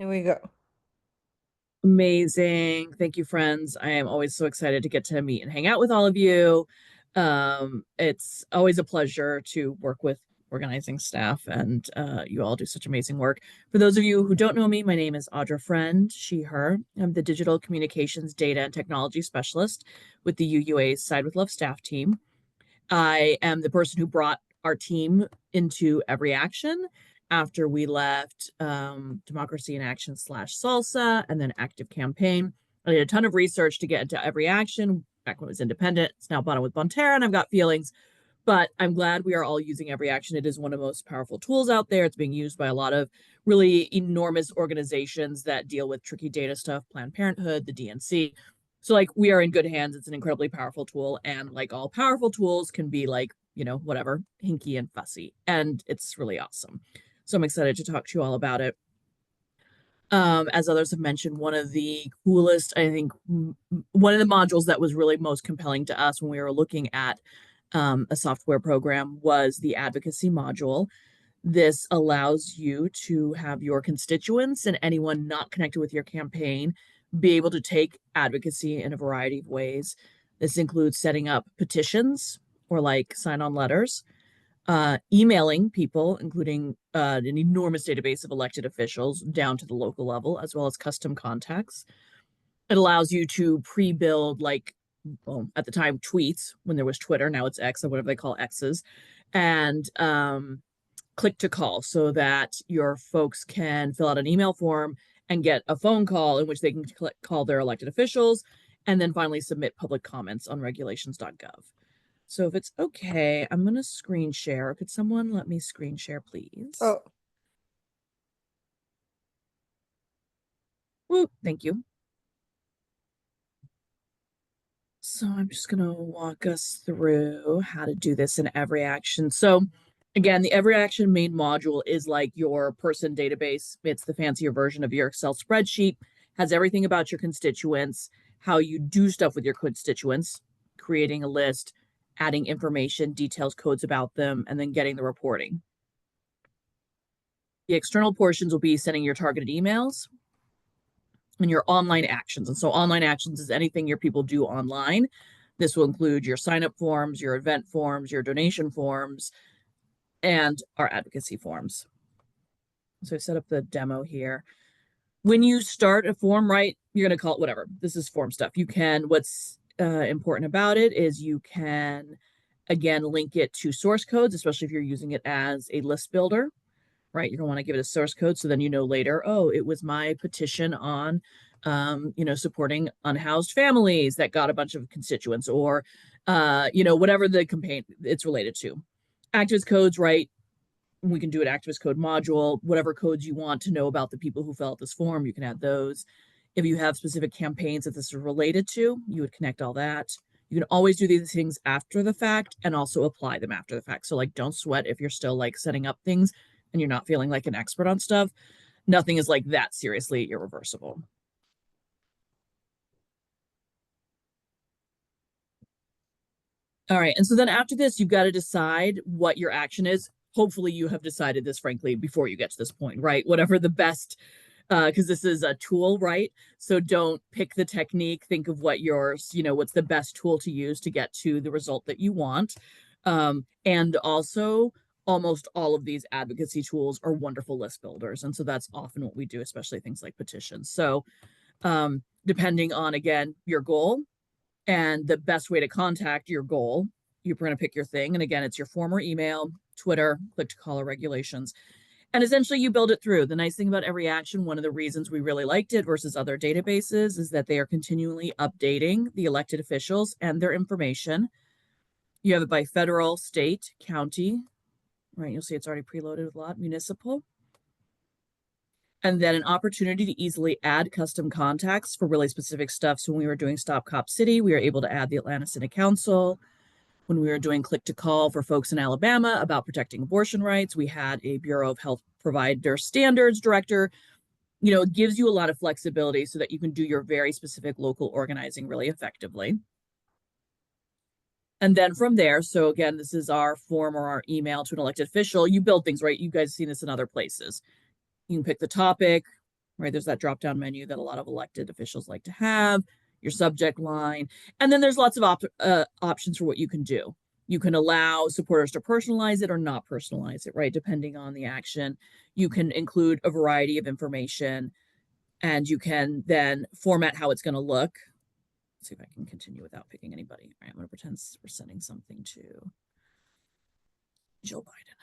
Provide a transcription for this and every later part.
Here we go. Amazing. Thank you, friends. I am always so excited to get to meet and hang out with all of you. It's always a pleasure to work with organizing staff, and you all do such amazing work. For those of you who don't know me, my name is Audra Friend, she, her. I'm the Digital Communications Data and Technology Specialist with the UUA's Side with Love staff team. I am the person who brought our team into EveryAction after we left Democracy in Action slash Salsa and then Active Campaign. I did a ton of research to get into EveryAction back when it was independent. It's now bottom with Bonterra, and I've got feelings, but I'm glad we are all using EveryAction. It is one of the most powerful tools out there. It's being used by a lot of really enormous organizations that deal with tricky data stuff, Planned Parenthood, the DNC. So like we are in good hands. It's an incredibly powerful tool, and like all powerful tools can be like, whatever, hinky and fussy, and it's really awesome. So I'm excited to talk to you all about it. As others have mentioned, one of the coolest, I think, one of the modules that was really most compelling to us when we were looking at a software program was the advocacy module. This allows you to have your constituents and anyone not connected with your campaign be able to take advocacy in a variety of ways. This includes setting up petitions or like sign-on letters, emailing people, including an enormous database of elected officials down to the local level, as well as custom contacts. It allows you to pre-build, like, well, at the time, tweets when there was Twitter. Now it's X or whatever they call X's, and click to call so that your folks can fill out an email form and get a phone call in which they can call their elected officials, and then finally submit public comments on regulations.gov. So if it's okay, I'm going to screen share. Could someone let me screen share, please? Oh, Woo, thank you. So I'm just going to walk us through how to do this in EveryAction. So again, the EveryAction main module is like your person database. It's the fancier version of your Excel spreadsheet, has everything about your constituents, how you do stuff with your constituents, creating a list, adding information, details, codes about them, and then getting the reporting. The external portions will be sending your targeted emails and your online actions. And so online actions is anything your people do online. This will include your sign-up forms, your event forms, your donation forms, and our advocacy forms. So I set up the demo here. When you start a form, right, you're going to call it whatever. This is form stuff. You can, what's important about it is you can, again, link it to source codes, especially if you're using it as a list builder, right? You're going to want to give it a source code so then you know later, oh, it was my petition on supporting unhoused families that got a bunch of constituents, or whatever the campaign it's related to. Activist codes, right? We can do an activist code module. Whatever codes you want to know about the people who fill out this form, you can add those. If you have specific campaigns that this is related to, you would connect all that. You can always do these things after the fact and also apply them after the fact. So like, don't sweat if you're still like setting up things and you're not feeling like an expert on stuff. Nothing is like that seriously irreversible. All right. And so then after this, you've got to decide what your action is. Hopefully you have decided this, frankly, before you get to this point, right? Whatever the best, because this is a tool, right? So don't pick the technique. Think of what yours, what's the best tool to use to get to the result that you want. And also, almost all of these advocacy tools are wonderful list builders. And so that's often what we do, especially things like petitions. So depending on, again, your goal, and the best way to contact your goal, you're going to pick your thing. And again, it's your former email, Twitter, click to call, or regulations. And essentially you build it through. The nice thing about EveryAction, one of the reasons we really liked it versus other databases, is that they are continually updating the elected officials and their information. You have it by federal, state, county, right? You'll see it's already preloaded with a lot, municipal. And then an opportunity to easily add custom contacts for really specific stuff. So when we were doing Stop Cop City, we were able to add the Atlanta City Council. When we were doing Click to Call for folks in Alabama about protecting abortion rights, we had a Bureau of Health Provider Standards director. It gives you a lot of flexibility so that you can do your very specific local organizing really effectively. And then from there, so again, this is our form or our email to an elected official. You build things, right? You guys have seen this in other places. You can pick the topic, right? There's that drop down menu that a lot of elected officials like to have, your subject line. And then there's lots of options for what you can do. You can allow supporters to personalize it or not personalize it, right? Depending on the action. You can include a variety of information, and you can then format how it's going to look. Let's see if I can continue without picking anybody. All right, I'm going to pretend we're sending something to Jill Biden.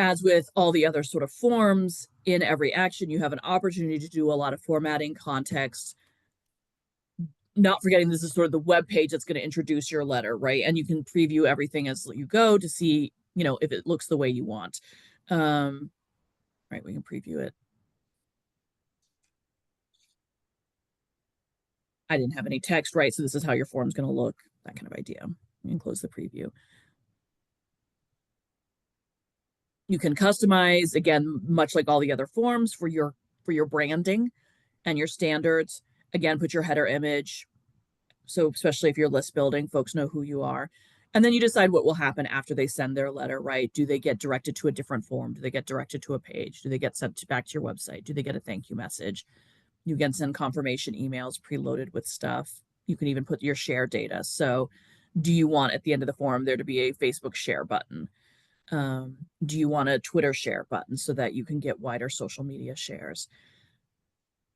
As with all the other sort of forms in every action, you have an opportunity to do a lot of formatting, context, not forgetting this is sort of the web page that's going to introduce your letter, right? And you can preview everything as you go to see, if it looks the way you want. Right, we can preview it. I didn't have any text, right? So this is how your form's going to look, that kind of idea. You can close the preview. You can customize, again, much like all the other forms, for your branding and your standards. Again, put your header image. So especially if you're list building, folks know who you are. And then you decide what will happen after they send their letter, right? Do they get directed to a different form? Do they get directed to a page? Do they get sent back to your website? Do they get a thank you message? You can send confirmation emails preloaded with stuff. You can even put your share data. So do you want at the end of the form there to be a Facebook share button? Do you want a Twitter share button so that you can get wider social media shares?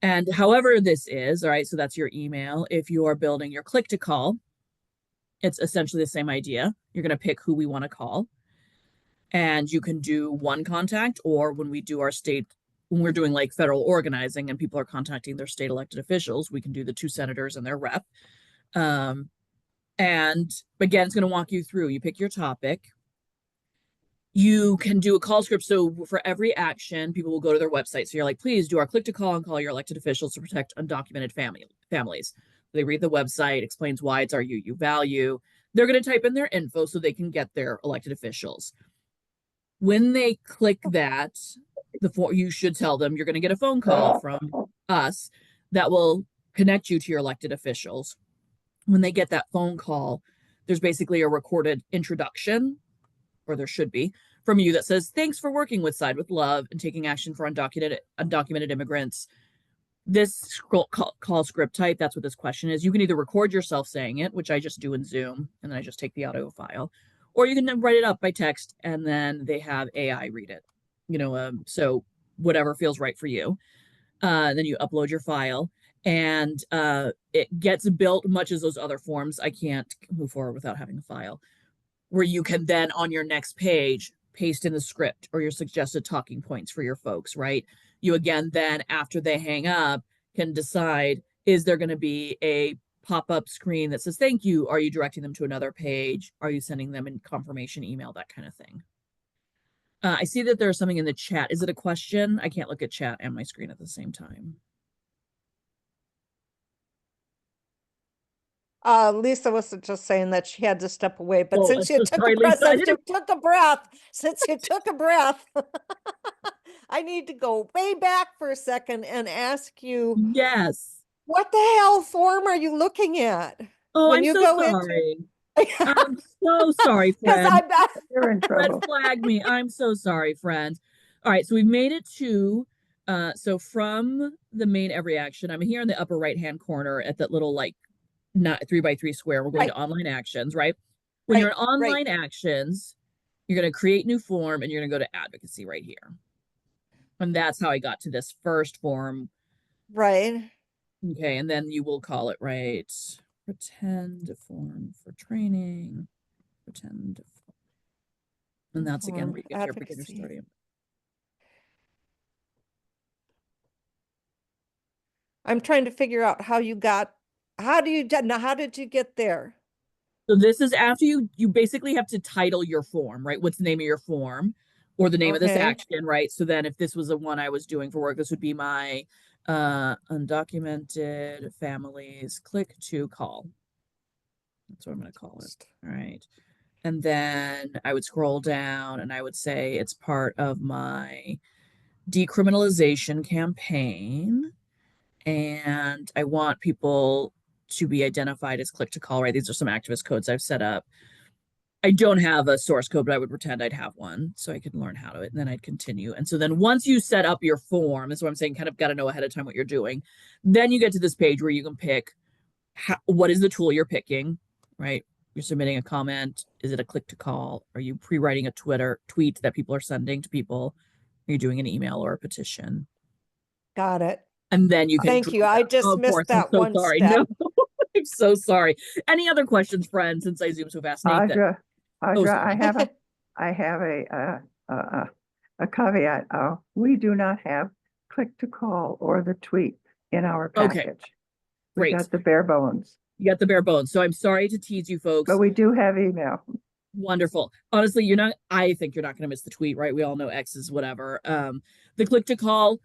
And however this is, all right, so that's your email. If you're building your click to call, it's essentially the same idea. You're going to pick who we want to call. And you can do one contact, or when we're doing like federal organizing and people are contacting their state elected officials, we can do the 2 senators and their rep. And again, it's going to walk you through. You pick your topic. You can do a call script. So for every action, people will go to their website. So you're like, please do our click to call and call your elected officials to protect undocumented families. They read the website, explains why it's our UU value. They're going to type in their info so they can get their elected officials. When they click that, you should tell them you're going to get a phone call from us that will connect you to your elected officials. When they get that phone call, there's basically a recorded introduction, or there should be, from you that says, thanks for working with Side with Love and taking action for undocumented immigrants. This call script type, that's what this question is. You can either record yourself saying it, which I just do in Zoom, and then I just take the audio file, or you can write it up by text and then they have AI read it, so whatever feels right for you. Then you upload your file, and it gets built much as those other forms. I can't move forward without having a file, where you can then on your next page paste in the script or your suggested talking points for your folks, right? You again then, after they hang up, can decide, is there going to be a pop-up screen that says thank you? Are you directing them to another page? Are you sending them a confirmation email? That kind of thing. I see that there's something in the chat. Is it a question? I can't look at chat and my screen at the same time. Lisa was just saying that she had to step away, but Oh, since you took sorry, a breath, Lisa, since you took a breath, since you took a breath, I need to go way back for a second and ask you, yes. what the hell form are you looking at? Oh, when I'm you so go sorry. into I'm so sorry, because friend. You're in Red trouble. flag me. I'm so sorry, friend. All right, so we've made it to so from the main every action, I'm here in the upper right hand corner at that little like not 3x3 square. We're going to online actions, right? When you're in online actions, you're going to create new form and you're going to go to advocacy right here. And that's how I got to this first form. Right. Okay, and then you will call it, right? Pretend form for training. Pretend. And that's again where you get your beginner starting. I'm trying to figure out how you got, how did you get there? So this is after you basically have to title your form, right? What's the name of your form or the name of this action, right? So then if this was the one I was doing for work, this would be my undocumented families click to call. That's what I'm going to call it. All right. And then I would scroll down and I would say it's part of my decriminalization campaign. And I want people to be identified as click to call, right? These are some activist codes I've set up. I don't have a source code, but I would pretend I'd have one so I could learn how to it, and then I'd continue. And so then once you set up your form, that's what I'm saying, kind of got to know ahead of time what you're doing. Then you get to this page where you can pick what is the tool you're picking, right? You're submitting a comment. Is it a click to call? Are you pre-writing a tweet that people are sending to people? Are you doing an email or a petition? Got it. And then you can Thank drill you. I down. just Oh, of missed course, I'm that so one sorry. No, step. I'm so sorry. Any other questions, friends, since I zoomed so fast? Nathan. Audra, Oh, Audra, sorry. I have a caveat. We do not have click to call or the tweet in our Okay, package. We great. got the bare bones, You got the bare bones. So I'm sorry to tease you folks. but we do have email. Wonderful. Honestly, I think you're not going to miss the tweet, right? We all know X is whatever. The click to call,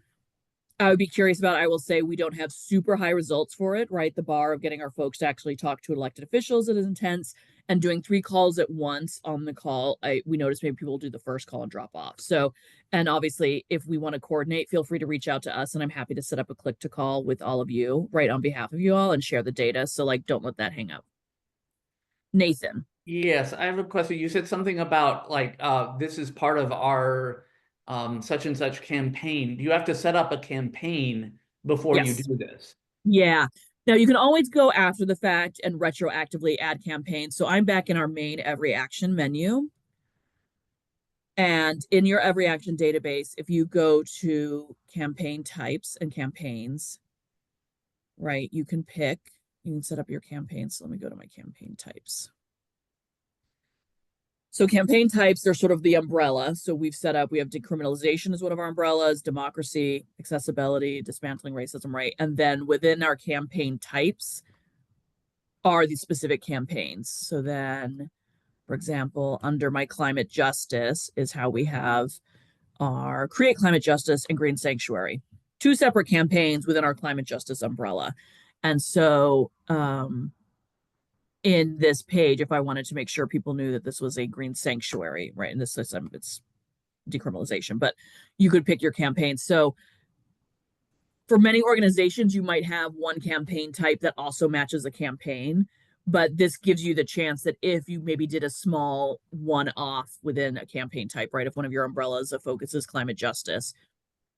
I would be curious about. I will say we don't have super high results for it, right? The bar of getting our folks to actually talk to elected officials is intense, and doing 3 calls at once on the call, we notice maybe people do the first call and drop off. So, and obviously, if we want to coordinate, feel free to reach out to us, and I'm happy to set up a click to call with all of you, right, on behalf of you all, and share the data. So, like, don't let that hang up. Nathan. Yes, I have a question. You said something about like this is part of our such and such campaign. Do you have to set up a campaign before you Yes. do this? Yeah. Now you can always go after the fact and retroactively add campaigns. So I'm back in our main EveryAction menu. And in your EveryAction database, if you go to campaign types and campaigns, right, you can set up your campaigns. So let me go to my campaign types. So campaign types, they're sort of the umbrella. So we have decriminalization as one of our umbrellas, democracy, accessibility, dismantling racism, right? And then within our campaign types are the specific campaigns. So then, for example, under my climate justice is how we have our Create Climate Justice and Green Sanctuary, 2 separate campaigns within our climate justice umbrella. And so, in this page, if I wanted to make sure people knew that this was a green sanctuary, right? In this system, it's decriminalization, but you could pick your campaign. So for many organizations, you might have one campaign type that also matches a campaign, but this gives you the chance that if you maybe did a small one-off within a campaign type, right? If one of your umbrellas of focus is climate justice,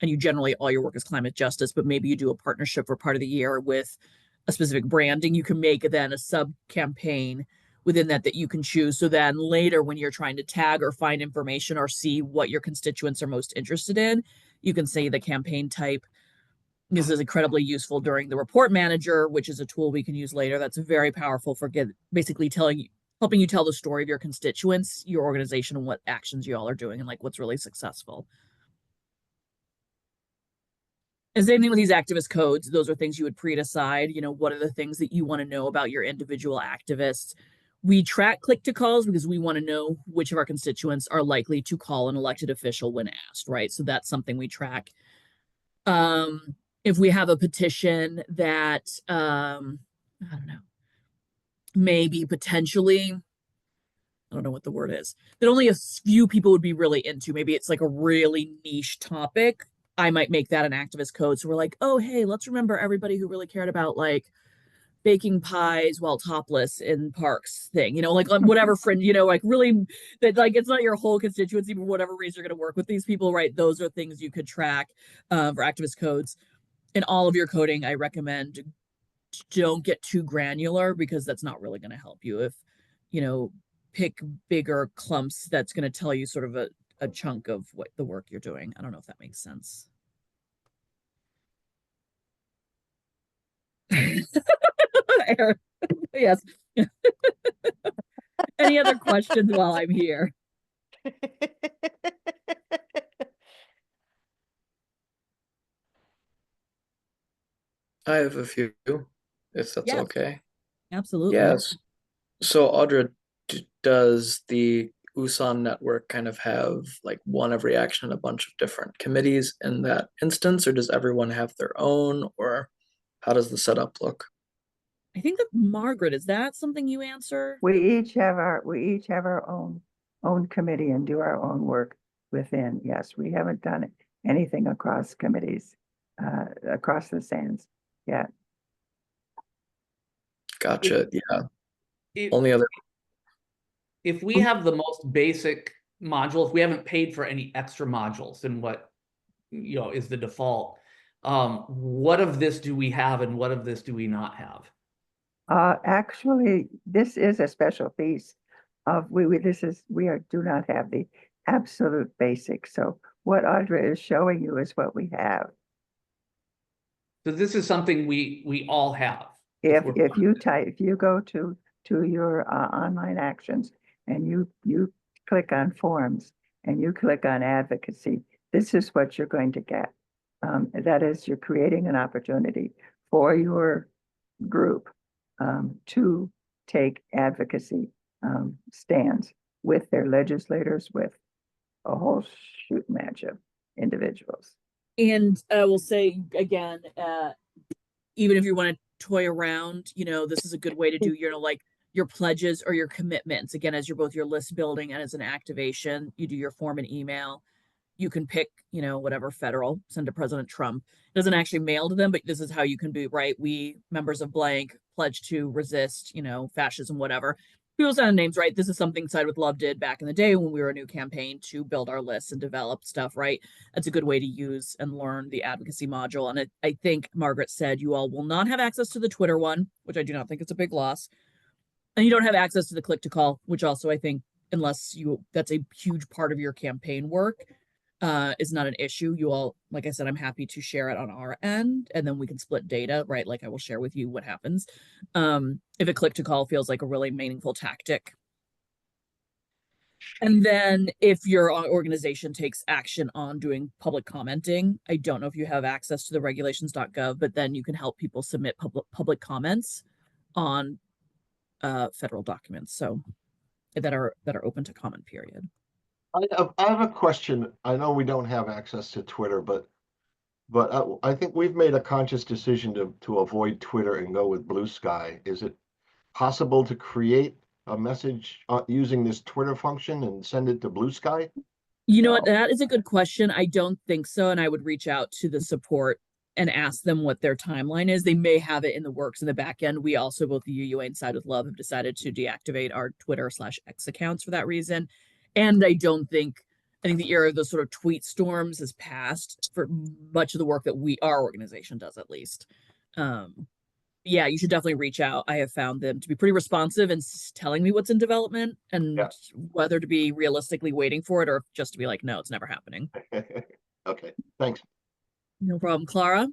and you generally all your work is climate justice, but maybe you do a partnership for part of the year with a specific branding, you can make then a sub campaign within that you can choose. So then later when you're trying to tag or find information or see what your constituents are most interested in, you can say the campaign type. This is incredibly useful during the report manager, which is a tool we can use later. That's very powerful for basically helping you tell the story of your constituents, your organization, and what actions you all are doing and like what's really successful. And same thing with these activist codes. Those are things you would pre-decide, what are the things that you want to know about your individual activists. We track click to calls because we want to know which of our constituents are likely to call an elected official when asked, right? So that's something we track. If we have a petition that, I don't know, maybe potentially, I don't know what the word is, that only a few people would be really into, maybe it's like a really niche topic, I might make that an activist code. So we're like, oh, hey, let's remember everybody who really cared about like baking pies while topless in parks thing, like whatever friend, like really that like it's not your whole constituency, but whatever reason you're going to work with these people, right? Those are things you could track for activist codes. In all of your coding, I recommend don't get too granular because that's not really going to help you. If, pick bigger clumps, that's going to tell you sort of a chunk of what the work you're doing. I don't know if that makes sense. Yes. Any other questions while I'm here? I have a few, if that's Yes. okay. Absolutely. Yes. So Audra, does the CUUSAN network kind of have like one EveryAction and a bunch of different committees in that instance, or does everyone have their own, or how does the setup look? I think that Margaret, is that something you answer? We each have our own committee and do our own work within. Yes, we haven't done anything across committees, across the sands yet. Gotcha. Yeah. If, Only other. if we have the most basic module, if we haven't paid for any extra modules than what, is the default, what of this do we have and what of this do we not have? Actually, this is a special piece of, we do not have the absolute basics. So what Audra is showing you is what we have. So this is something we all have. If we're- if you go to your online actions and you click on forms and you click on advocacy, this is what you're going to get. That is, you're creating an opportunity for your group to take advocacy stands with their legislators, with a whole shoot match of individuals. And I will say again, even if you want to toy around, this is a good way to do your pledges or your commitments. Again, as you're both your list building and as an activation, you do your form and email. You can pick, whatever federal, send to President Trump. It doesn't actually mail to them, but this is how you can be, right? We, members of blank, pledge to resist, fascism, whatever. People send names, right? This is something Side with Love did back in the day when we were a new campaign to build our lists and develop stuff, right? That's a good way to use and learn the advocacy module. And I think Margaret said you all will not have access to the Twitter one, which I do not think it's a big loss. And you don't have access to the click to call, which also I think, unless that's a huge part of your campaign work, is not an issue. You all, like I said, I'm happy to share it on our end and then we can split data, right? Like I will share with you what happens. If a click to call feels like a really meaningful tactic. And then if your organization takes action on doing public commenting, I don't know if you have access to the regulations.gov, but then you can help people submit public comments on federal documents. So that are open to comment period. I have a question. I know we don't have access to Twitter, but I think we've made a conscious decision to avoid Twitter and go with Blue Sky. Is it possible to create a message using this Twitter function and send it to Blue Sky? You know what? That is a good question. I don't think so. And I would reach out to the support and ask them what their timeline is. They may have it in the works in the back end. We also, both the UUA and Side with Love, have decided to deactivate our Twitter/X accounts for that reason. And I think the era of those sort of tweet storms has passed for much of the work that our organization does, at least. Yeah, you should definitely reach out. I have found them to be pretty responsive and telling me what's in development and whether to be realistically waiting for it or just to be like, no, it's never happening. Okay, thanks. No problem. Clara?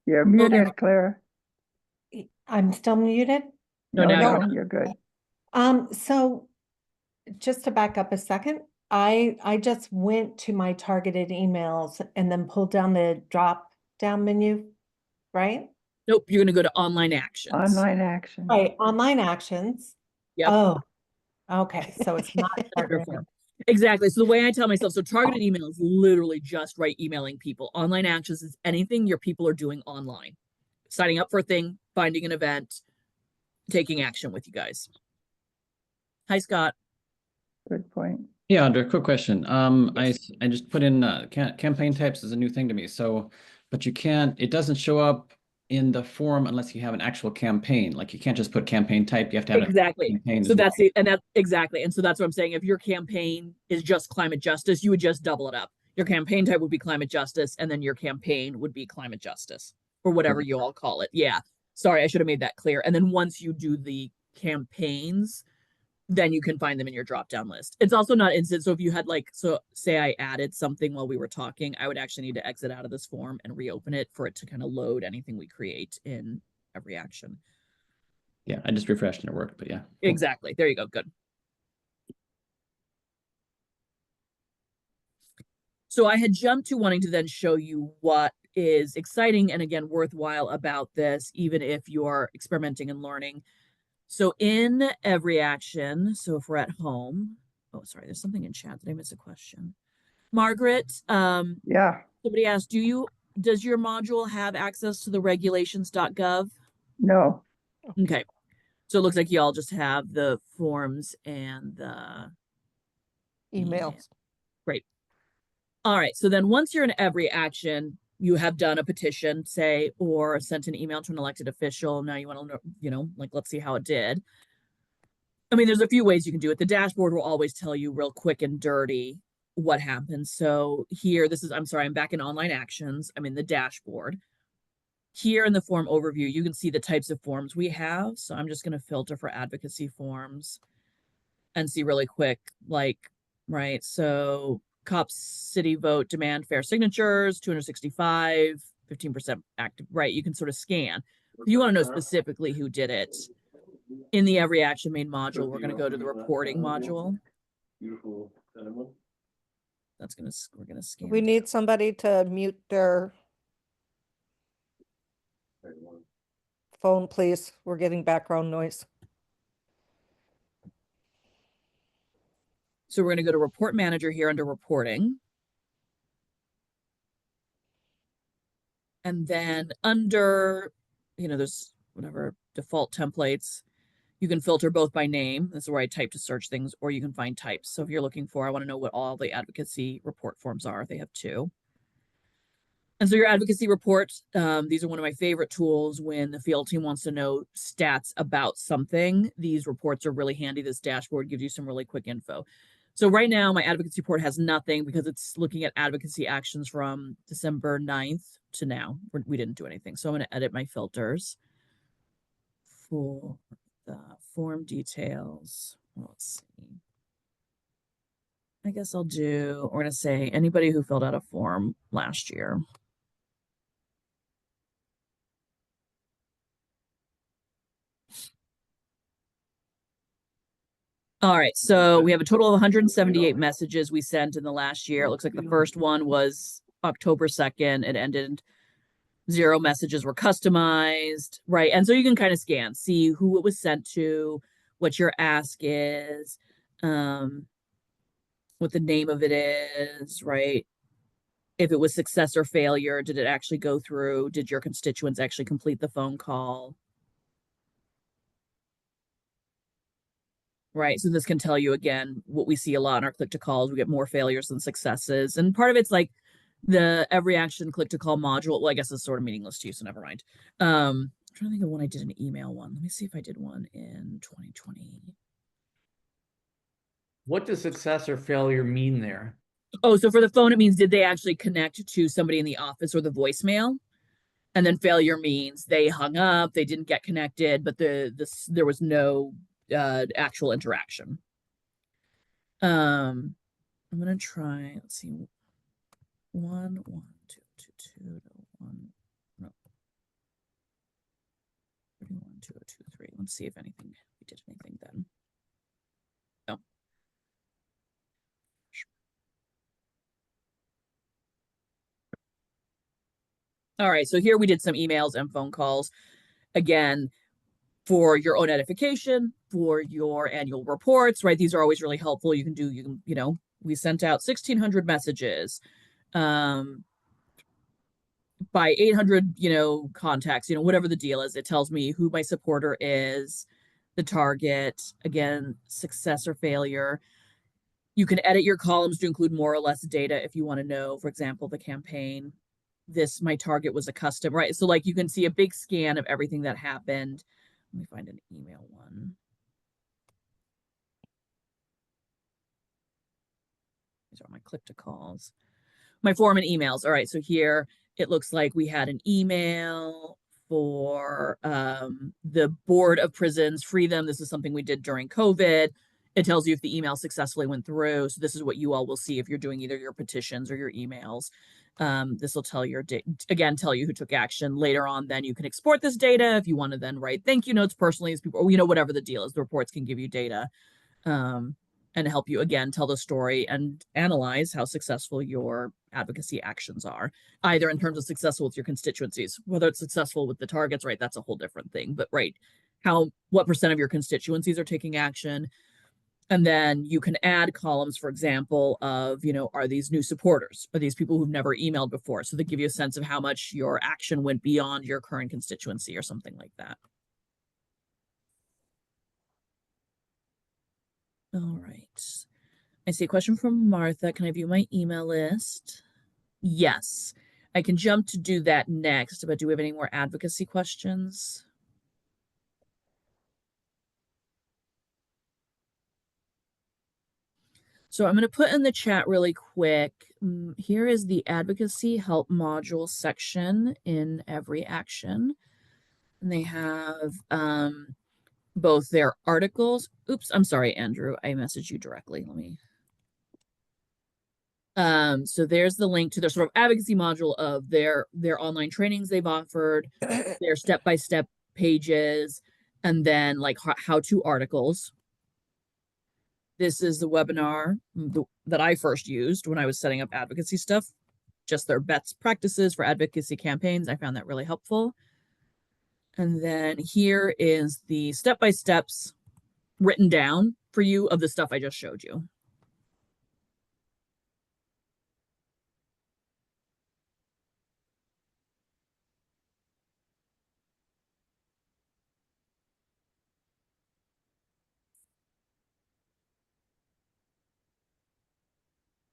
You're muted, Clara. I'm still muted. No, now you're good. So just to back up a second, I just went to my targeted emails and then pulled down the drop down menu, right? Nope, you're gonna go to online actions. Online action. Right, online actions. Yep. Oh, okay. So it's not targeted. Exactly. So the way I tell myself, so targeted email is literally just emailing people. Online actions is anything your people are doing online. Signing up for a thing, finding an event, taking action with you guys. Hi, Scott. Good point. Yeah, Audra, quick question. I just put in campaign types is a new thing to me. So, but it doesn't show up in the form unless you have an actual campaign. Like you can't just put campaign type. You have to have exactly. A campaign. So that's exactly. And so that's what I'm saying. If your campaign is just climate justice, you would just double it up. Your campaign type would be climate justice, and then your campaign would be climate justice or whatever you all call it. Yeah. Sorry, I should have made that clear. And then once you do the campaigns, then you can find them in your drop-down list. It's also not instant. So if you had say I added something while we were talking, I would actually need to exit out of this form and reopen it for it to kind of load anything we create in EveryAction. Yeah, I just refreshed and it worked, but yeah. Cool. Exactly. There you go. Good. So I had jumped to wanting to then show you what is exciting and again, worthwhile about this, even if you're experimenting and learning. So in EveryAction, so if we're at home, oh, sorry, there's something in chat. Did I miss a question? Margaret, Yeah. somebody asked, does your module have access to the regulations.gov? No. Okay. So it looks like you all just have the forms and the Emails. Great. All right. So then once you're in EveryAction, you have done a petition, say, or sent an email to an elected official. Now you want to know, like, let's see how it did. I mean, there's a few ways you can do it. The dashboard will always tell you real quick and dirty what happened. So here, I'm sorry, I'm back in online actions. I'm in the dashboard. Here in the form overview, you can see the types of forms we have. So I'm just going to filter for advocacy forms and see really quick, like, right. So COP city vote demand fair signatures, 265, 15% active, right? You can sort of scan. If you want to know specifically who did it, in the Every Action main module, we're going to go to the reporting module. That's going to, we're going to scan. We need somebody to mute their phone, please. We're getting background noise. So we're going to go to report manager here under reporting. And then under, there's whatever default templates, you can filter both by name. This is where I type to search things, or you can find types. So if you're looking for, I want to know what all the advocacy report forms are. They have 2. And so your advocacy reports, these are one of my favorite tools when the field team wants to know stats about something. These reports are really handy. This dashboard gives you some really quick info. So right now, my advocacy report has nothing because it's looking at advocacy actions from December 9th to now. We didn't do anything. So I'm going to edit my filters for the form details. Let's see. I guess we're going to say anybody who filled out a form last year. All right, so we have a total of 178 messages we sent in the last year. It looks like the first one was October 2nd. It ended 0 messages were customized, right? And so you can kind of scan, see who it was sent to, what your ask is, what the name of it is, right? If it was success or failure, did it actually go through? Did your constituents actually complete the phone call? Right. So this can tell you, again, what we see a lot in our click to calls. We get more failures than successes. And part of it's like the every action click to call module. Well, I guess it's sort of meaningless to you, so never mind. I'm trying to think of when I did an email one. Let me see if I did one in 2020. What does success or failure mean there? Oh, so for the phone, it means did they actually connect to somebody in the office or the voicemail? And then failure means they hung up, they didn't get connected, but there was no actual interaction. I'm gonna try, let's see, 1 1 2 2 2 1 no 31 2 2 3. Let's see if we did anything then. No. All right, so here we did some emails and phone calls. Again, for your own edification, for your annual reports, right? These are always really helpful. We sent out 1,600 messages by 800, contacts, whatever the deal is. It tells me who my supporter is, the target, again, success or failure. You can edit your columns to include more or less data if you want to know, for example, the campaign. My target was a custom, right? So like you can see a big scan of everything that happened. Let me find an email one. These are my click to calls. My form and emails. All right, so here it looks like we had an email for the Board of Prisons, Free Them. This is something we did during COVID. It tells you if the email successfully went through. So this is what you all will see if you're doing either your petitions or your emails. This will tell you who took action. Later on, then you can export this data if you want to then write thank you notes personally as people, or, whatever the deal is. The reports can give you data and help you, again, tell the story and analyze how successful your advocacy actions are, either in terms of successful with your constituencies, whether it's successful with the targets, right? That's a whole different thing. But right, what percent of your constituencies are taking action? And then you can add columns, for example, of, are these new supporters? Are these people who've never emailed before? So they give you a sense of how much your action went beyond your current constituency or something like that. All right. I see a question from Martha. Can I view my email list? Yes. I can jump to do that next, but do we have any more advocacy questions? So I'm going to put in the chat really quick. Here is the advocacy help module section in EveryAction. And they have both their articles. Oops, I'm sorry, Andrew. I messaged you directly. Let me. So there's the link to their sort of advocacy module of their online trainings they've offered, their step-by-step pages, and then like how-to articles. This is the webinar that I first used when I was setting up advocacy stuff, just their best practices for advocacy campaigns. I found that really helpful. And then here is the step-by-steps written down for you of the stuff I just showed you.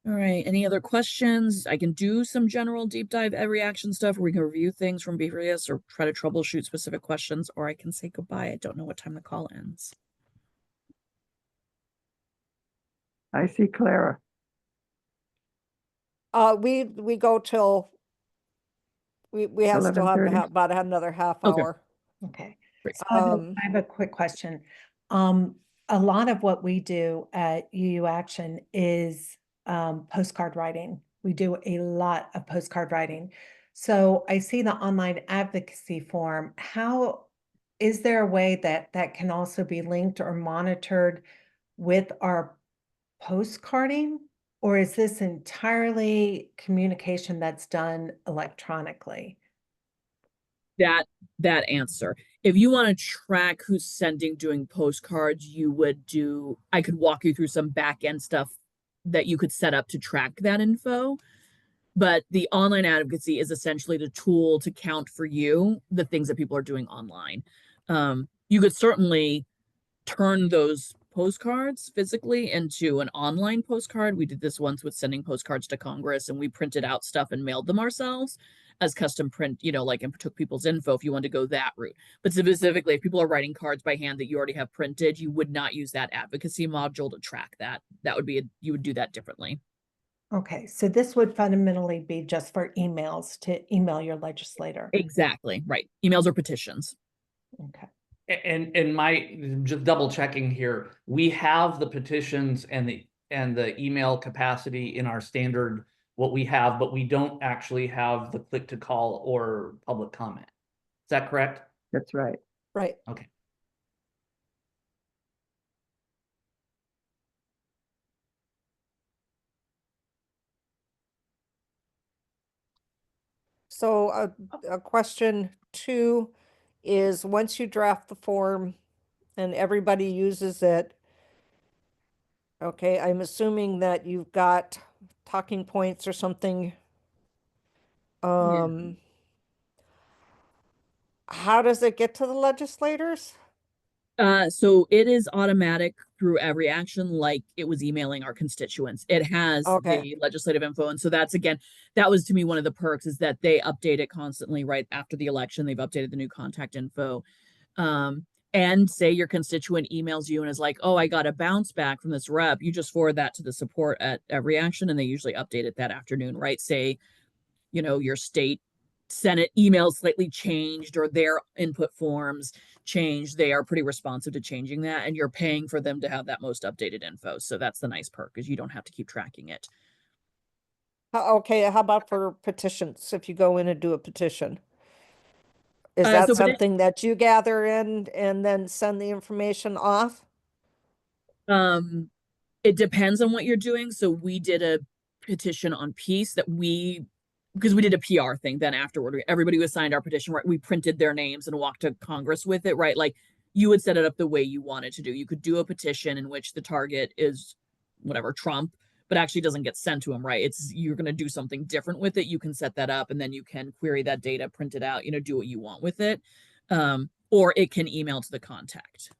All right, any other questions? I can do some general deep dive EveryAction stuff where we can review things from previous or try to troubleshoot specific questions, or I can say goodbye. I don't know what time the call ends. I see Clara. We go till we have still have 11:30. about another half Okay. hour. Okay. Great. So I have a quick question. A lot of what we do at CUUSAN is postcard writing. We do a lot of postcard writing. So I see the online advocacy form. How is there a way that that can also be linked or monitored with our postcarding? Or is this entirely communication that's done electronically? That answer. If you want to track who's sending doing postcards, you would do, I could walk you through some back end stuff that you could set up to track that info. But the online advocacy is essentially the tool to count for you the things that people are doing online. You could certainly turn those postcards physically into an online postcard. We did this once with sending postcards to Congress, and we printed out stuff and mailed them ourselves as custom print, you know, like, and took people's info if you want to go that route. But specifically, if people are writing cards by hand that you already have printed, you would not use that advocacy module to track that. That would be, you would do that differently. Okay, so this would fundamentally be just for emails to email your legislator. Exactly, right. Emails or petitions. Okay. And my just double checking here, we have the petitions and the email capacity in our standard what we have, but we don't actually have the click to call or public comment. Is that correct? That's right. Right. Okay. So a question 2 is once you draft the form and everybody uses it, okay, I'm assuming that you've got talking points or something. How does it get to the legislators? So it is automatic through EveryAction, like it was emailing our constituents. It has the legislative info. And so that's, again, that was to me one of the perks, is that they update it constantly right after the election. They've updated the new contact info. And say your constituent emails you and is like, oh, I got a bounce back from this rep. You just forward that to the support at EveryAction, and they usually update it that afternoon, right? Say, you know, your state Senate emails slightly changed or their input forms changed. They are pretty responsive to changing that, and you're paying for them to have that most updated info. So that's the nice perk, is you don't have to keep tracking it. Okay, how about for petitions? If you go in and do a petition, is So that petition- something that you gather in and then send the information off? It depends on what you're doing. So we did a petition on peace that because we did a PR thing then afterward, everybody who signed our petition, right? We printed their names and walked to Congress with it, right? Like, you would set it up the way you wanted to do. You could do a petition in which the target is whatever, Trump, but actually doesn't get sent to him, right? It's, you're going to do something different with it. You can set that up, and then you can query that data, print it out, you know, do what you want with it. Or it can email to the contact.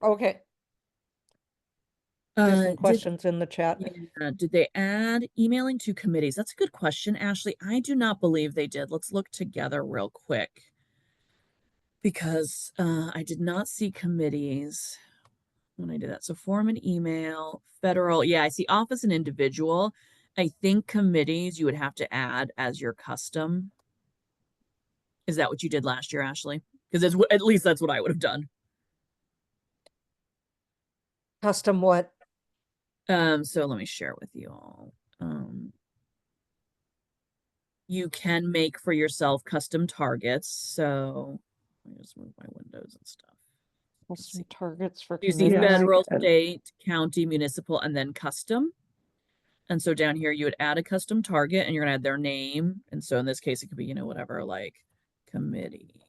Okay. There's some Did questions in the chat. Yeah, did they add emailing to committees? That's a good question, Ashley. I do not believe they did. Let's look together real quick because I did not see committees when I did that. So form an email, federal. Yeah, I see office and individual. I think committees you would have to add as your custom. Is that what you did last year, Ashley? Because at least that's what I would have done. Custom what? So let me share it with you all. You can make for yourself custom targets. So let me just move my windows and stuff. Custom targets for You see Yeah, committees. federal, I- state, county, municipal, and then custom. And so down here, you would add a custom target and you're gonna add their name. And so in this case, it could be, you know, whatever, like committee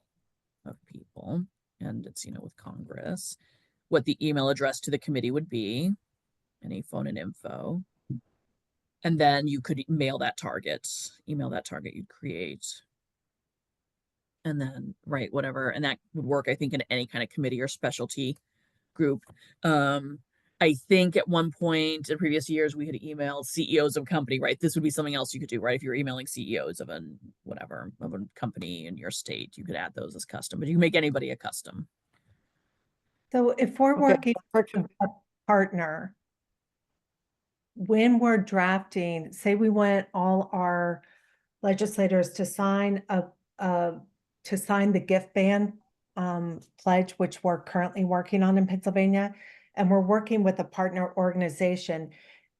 of people. And it's, you know, with Congress, what the email address to the committee would be, any phone and info. And then you could email that target you'd create. And then write whatever, and that would work, I think, in any kind of committee or specialty group. I think at one point in previous years, we had emailed CEOs of company, right? This would be something else you could do, right? If you're emailing CEOs of a company in your state, you could add those as custom, but you can make anybody a custom. So if we're Okay, working for with a partner, when we're drafting, say we want all our legislators to sign to sign the gift ban pledge, which we're currently working on in Pennsylvania, and we're working with a partner organization,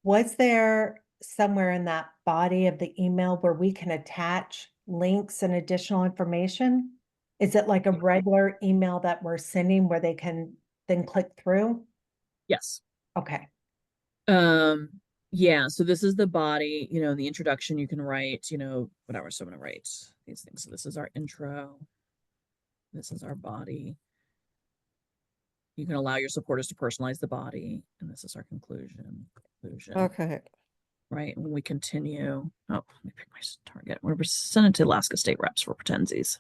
was there somewhere in that body of the email where we can attach links and additional information? Is it like a regular email that we're sending where they can then click through? Yes. Okay. Yeah, so this is the body, you know, the introduction you can write, you know, whatever. So I'm gonna write these things. So this is our intro. This is our body. You can allow your supporters to personalize the body. And this is our conclusion. Okay. Right. When we continue, oh, let me pick my target. We're sending to Alaska State Reps for pretensies.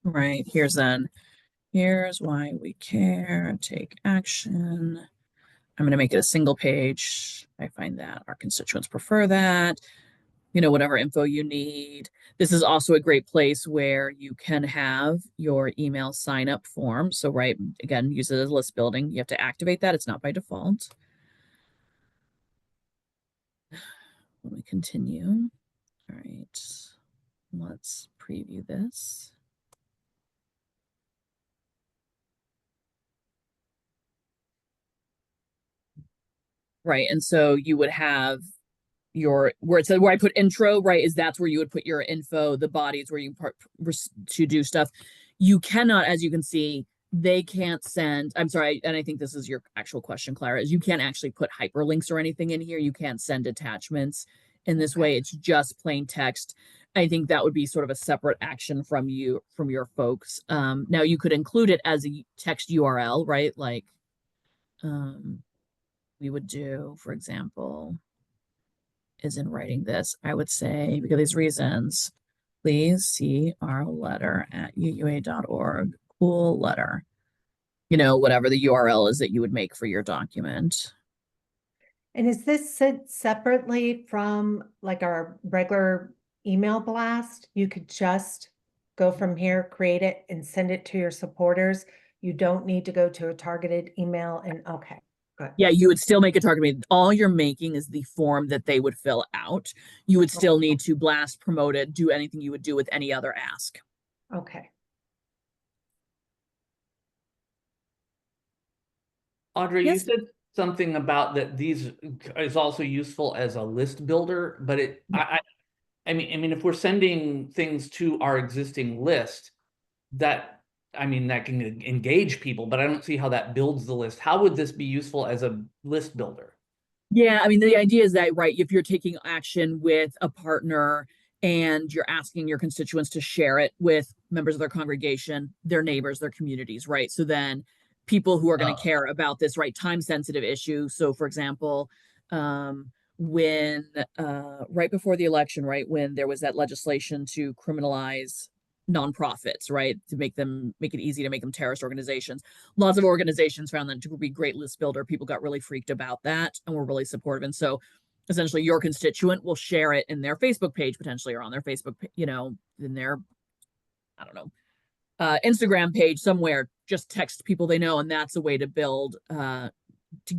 Right. Here's why we care. Take action. I'm going to make it a single page. I find that our constituents prefer that. You know, whatever info you need. This is also a great place where you can have your email sign up form. So, right, again, use it as list building. You have to activate that. It's not by default. Let me continue. All right, let's preview this. Right, and so you would have your where it said where I put intro, right, is that's where you would put your info. The body is where you part to do stuff. You cannot, as you can see, they can't send. I'm sorry, and I think this is your actual question, Clara, is you can't actually put hyperlinks or anything in here. You can't send attachments in this way. It's just plain text. I think that would be sort of a separate action from you, from your folks. Now you could include it as a text URL, right? Like we would do, for example, is in writing this, I would say, because of these reasons, please see our letter at uua.org. Cool letter. You know, whatever the URL is that you would make for your document. And is this sent separately from like our regular email blast? You could just go from here, create it and send it to your supporters. You don't need to go to a targeted email and okay, good. Yeah, you would still make a target meeting. All you're making is the form that they would fill out. You would still need to blast, promote it, do anything you would do with any other ask. Okay. Audra, you Yes. said something about that these is also useful as a list builder, but I mean, if we're sending things to our existing list, that can engage people, but I don't see how that builds the list. How would this be useful as a list builder? Yeah, I mean, the idea is that, right, if you're taking action with a partner and you're asking your constituents to share it with members of their congregation, their neighbors, their communities, right? So then people who are going to care about this, right, time sensitive issue. So for example, when right before the election, right, when there was that legislation to criminalize nonprofits, right? To make it easy to make them terrorist organizations. Lots of organizations found that to be great list builder. People got really freaked about that and were really supportive. And so essentially your constituent will share it in their Facebook page potentially, or on their Facebook, in their, I don't know, Instagram page somewhere, just text people they know. And that's a way to build, to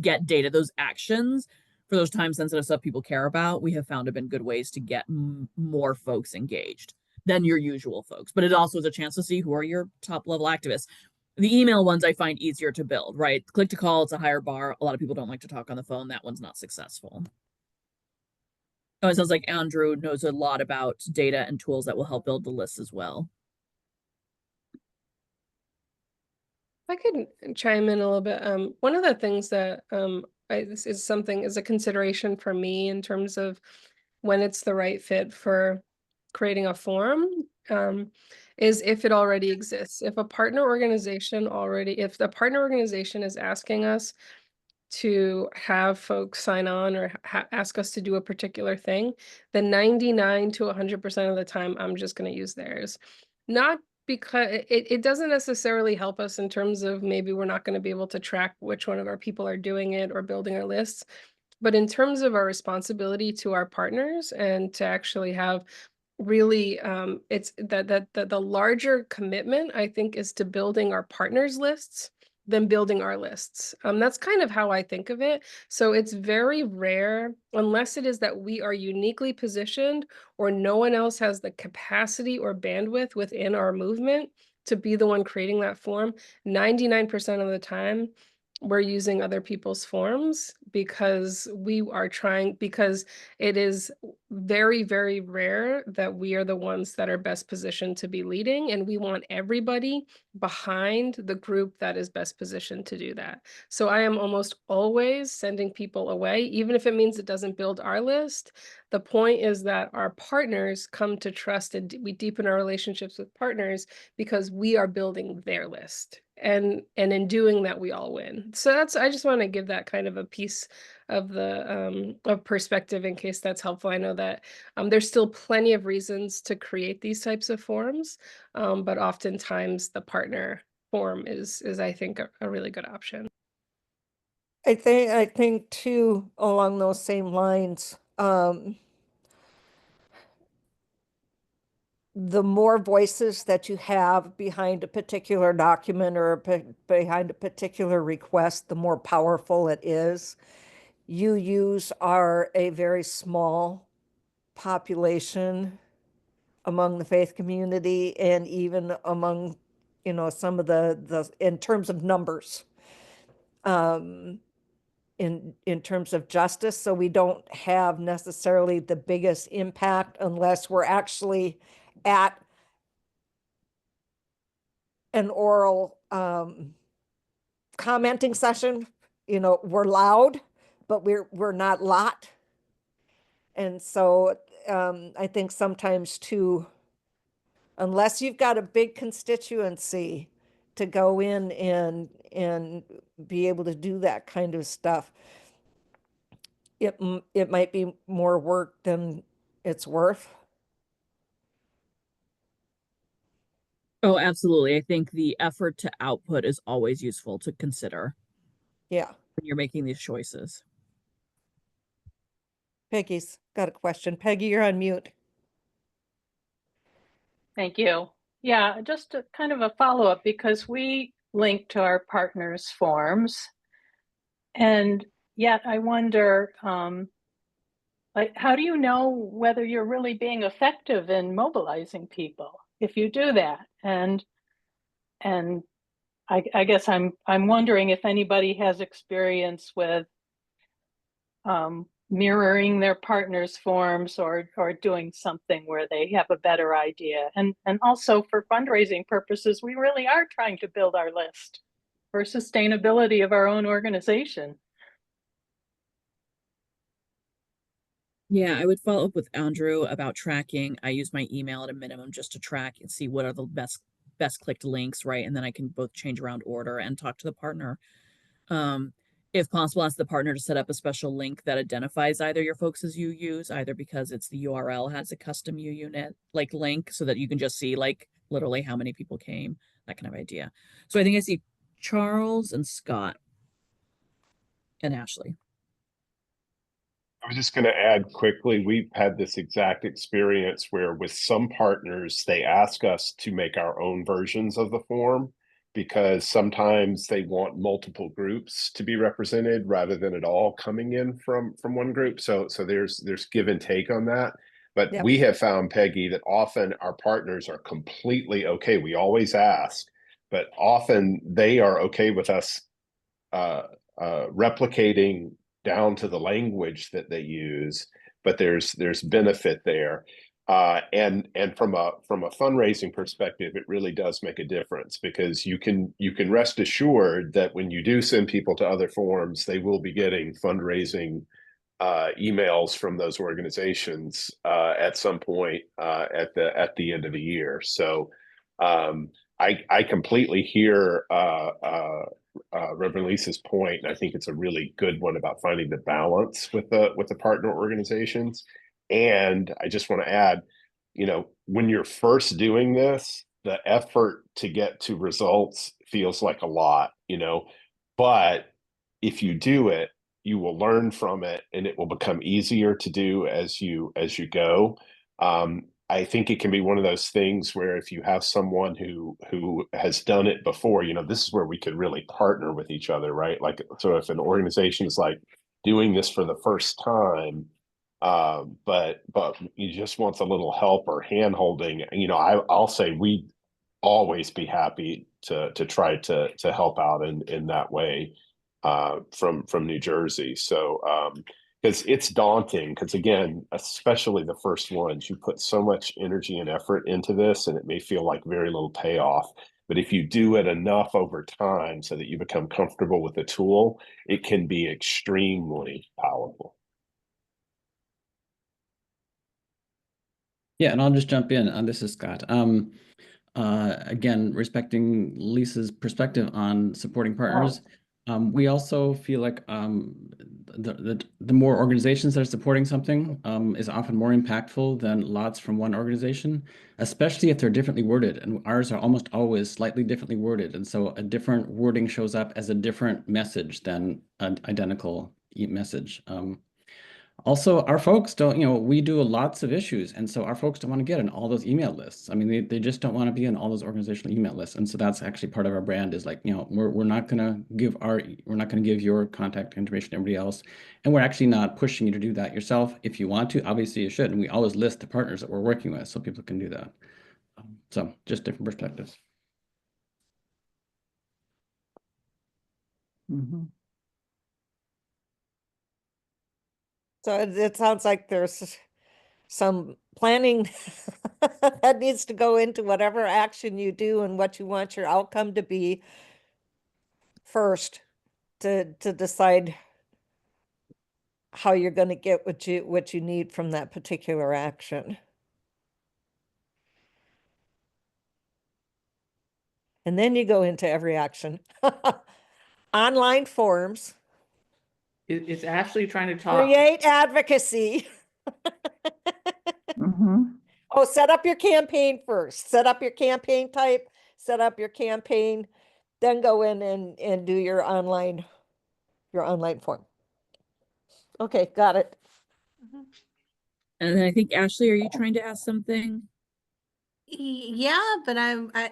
get data, those actions for those time sensitive stuff people care about. We have found have been good ways to get more folks engaged than your usual folks. But it also is a chance to see who are your top level activists. The email ones I find easier to build, right? Click to call, it's a higher bar. A lot of people don't like to talk on the phone. That one's not successful. Oh, it sounds like Andrew knows a lot about data and tools that will help build the list as well. I could chime in a little bit. One of the things that this is a consideration for me in terms of when it's the right fit for creating a forum, is if it already exists. If the partner organization is asking us to have folks sign on or ask us to do a particular thing, then 99 to 100% of the time, I'm just going to use theirs. Not because it doesn't necessarily help us in terms of maybe we're not going to be able to track which one of our people are doing it or building our lists, but in terms of our responsibility to our partners and to actually have really it's that the larger commitment, I think, is to building our partners lists than building our lists. That's kind of how I think of it. So it's very rare, unless it is that we are uniquely positioned or no one else has the capacity or bandwidth within our movement to be the one creating that form. 99% of the time, we're using other people's forms because it is very, very rare that we are the ones that are best positioned to be leading, and we want everybody behind the group that is best positioned to do that. So I am almost always sending people away, even if it means it doesn't build our list. The point is that our partners come to trust, and we deepen our relationships with partners because we are building their list. And in doing that, we all win. So I just want to give that kind of a piece of the of perspective in case that's helpful. I know that there's still plenty of reasons to create these types of forums, but oftentimes the partner forum is I think a really good option. I think too, along those same lines, the more voices that you have behind a particular document or behind a particular request, the more powerful it is. UUs are a very small population among the faith community and even among, some of the in terms of numbers, in terms of justice. So we don't have necessarily the biggest impact unless we're actually at an oral commenting session. We're loud, but we're not lot. And so I think sometimes too, unless you've got a big constituency to go in and be able to do that kind of stuff, it might be more work than it's worth. Oh, absolutely. I think the effort to output is always useful to consider Yeah. when you're making these choices. Peggy's got a question. Peggy, you're on mute. Thank you. Yeah, just a kind of a follow-up, because we link to our partners' forms, and yet I wonder, like, how do you know whether you're really being effective in mobilizing people if you do that? And I guess I'm wondering if anybody has experience with mirroring their partners' forms or doing something where they have a better idea. And also for fundraising purposes, we really are trying to build our list for sustainability of our own organization. Yeah, I would follow up with Andrew about tracking. I use my email at a minimum just to track and see what are the best clicked links, right? And then I can both change around order and talk to the partner. If possible, ask the partner to set up a special link that identifies either your folks as UUs, either because it's the URL has a custom UUNet like link so that you can just see like literally how many people came, that kind of idea. So I think I see Charles and Scott and Ashley. I was just going to add quickly, we've had this exact experience where with some partners, they ask us to make our own versions of the form because sometimes they want multiple groups to be represented rather than it all coming in from one group. So there's give and take on that. But Yep. we have found, Peggy, that often our partners are completely okay. We always ask, but often they are okay with us replicating down to the language that they use, but there's benefit there. And from a fundraising perspective, it really does make a difference because you can rest assured that when you do send people to other forums, they will be getting fundraising emails from those organizations at some point at the end of the year. So I completely hear Reverend Lisa's point, and I think it's a really good one about finding the balance with the partner organizations. And I just want to add, when you're first doing this, the effort to get to results feels like a lot, but if you do it, you will learn from it and it will become easier to do as you go. I think it can be one of those things where if you have someone who has done it before, this is where we could really partner with each other, right? Like, so if an organization is like doing this for the first time, but you just want a little help or hand holding, I'll say we'd always be happy to try to help out in that way from New Jersey. So because it's daunting, because again, especially the first ones, you put so much energy and effort into this and it may feel like very little payoff. But if you do it enough over time so that you become comfortable with the tool, it can be extremely powerful. Yeah, and I'll just jump in. This is Scott. Again, respecting Lisa's perspective on supporting partners, we also feel like the more organizations that are supporting something is often more impactful than lots from one organization, especially if they're differently worded. And ours are almost always slightly differently worded. And so a different wording shows up as a different message than an identical message. Also, our folks don't, we do lots of issues. And so our folks don't want to get in all those email lists. I mean, they just don't want to be in all those organizational email lists. And so that's actually part of our brand is like, we're not going to give your contact information to everybody else. And we're actually not pushing you to do that yourself. If you want to, obviously you should. And we always list the partners that we're working with so people can do that. So just different perspectives. Mm-hmm. So it sounds like there's some planning that needs to go into whatever action you do and what you want your outcome to be first to decide how you're going to get what you need from that particular action. And then you go into every action. Online forums. It's Ashley trying to talk. Create advocacy. Mm-hmm. Oh, set up your campaign first. Set up your campaign type, set up your campaign, then go in and do your online form. Okay, got it. And then I think, Ashley, are you trying to ask something? Yeah, but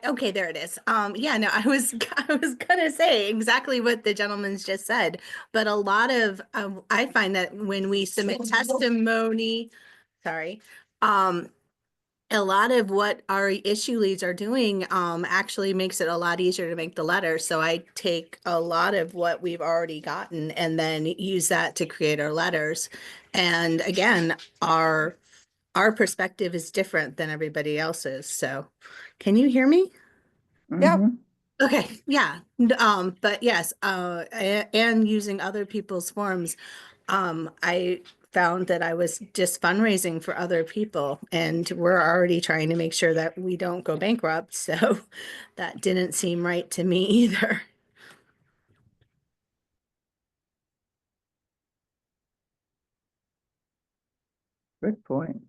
okay, there it is. Yeah, no, I was gonna say exactly what the gentleman's just said, but a lot of I find that when we submit testimony, sorry, a lot of what our issue leads are doing actually makes it a lot easier to make the letter. So I take a lot of what we've already gotten and then use that to create our letters. And again, our perspective is different than everybody else's. So can you hear me? Yeah. Mm-hmm. Okay, yeah. But yes, and using other people's forms, I found that I was just fundraising for other people and we're already trying to make sure that we don't go bankrupt. So that didn't seem right to me either. Good point.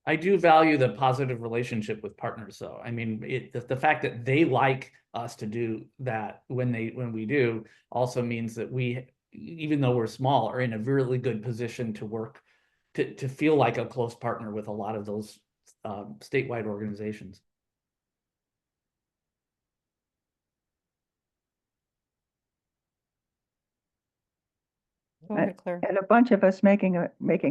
I do value the positive relationship with partners, though. I mean, the fact that they like us to do that when we do also means that we, even though we're small, are in a really good position to work to feel like a close partner with a lot of those statewide organizations. Go ahead, Claire. And a bunch of us making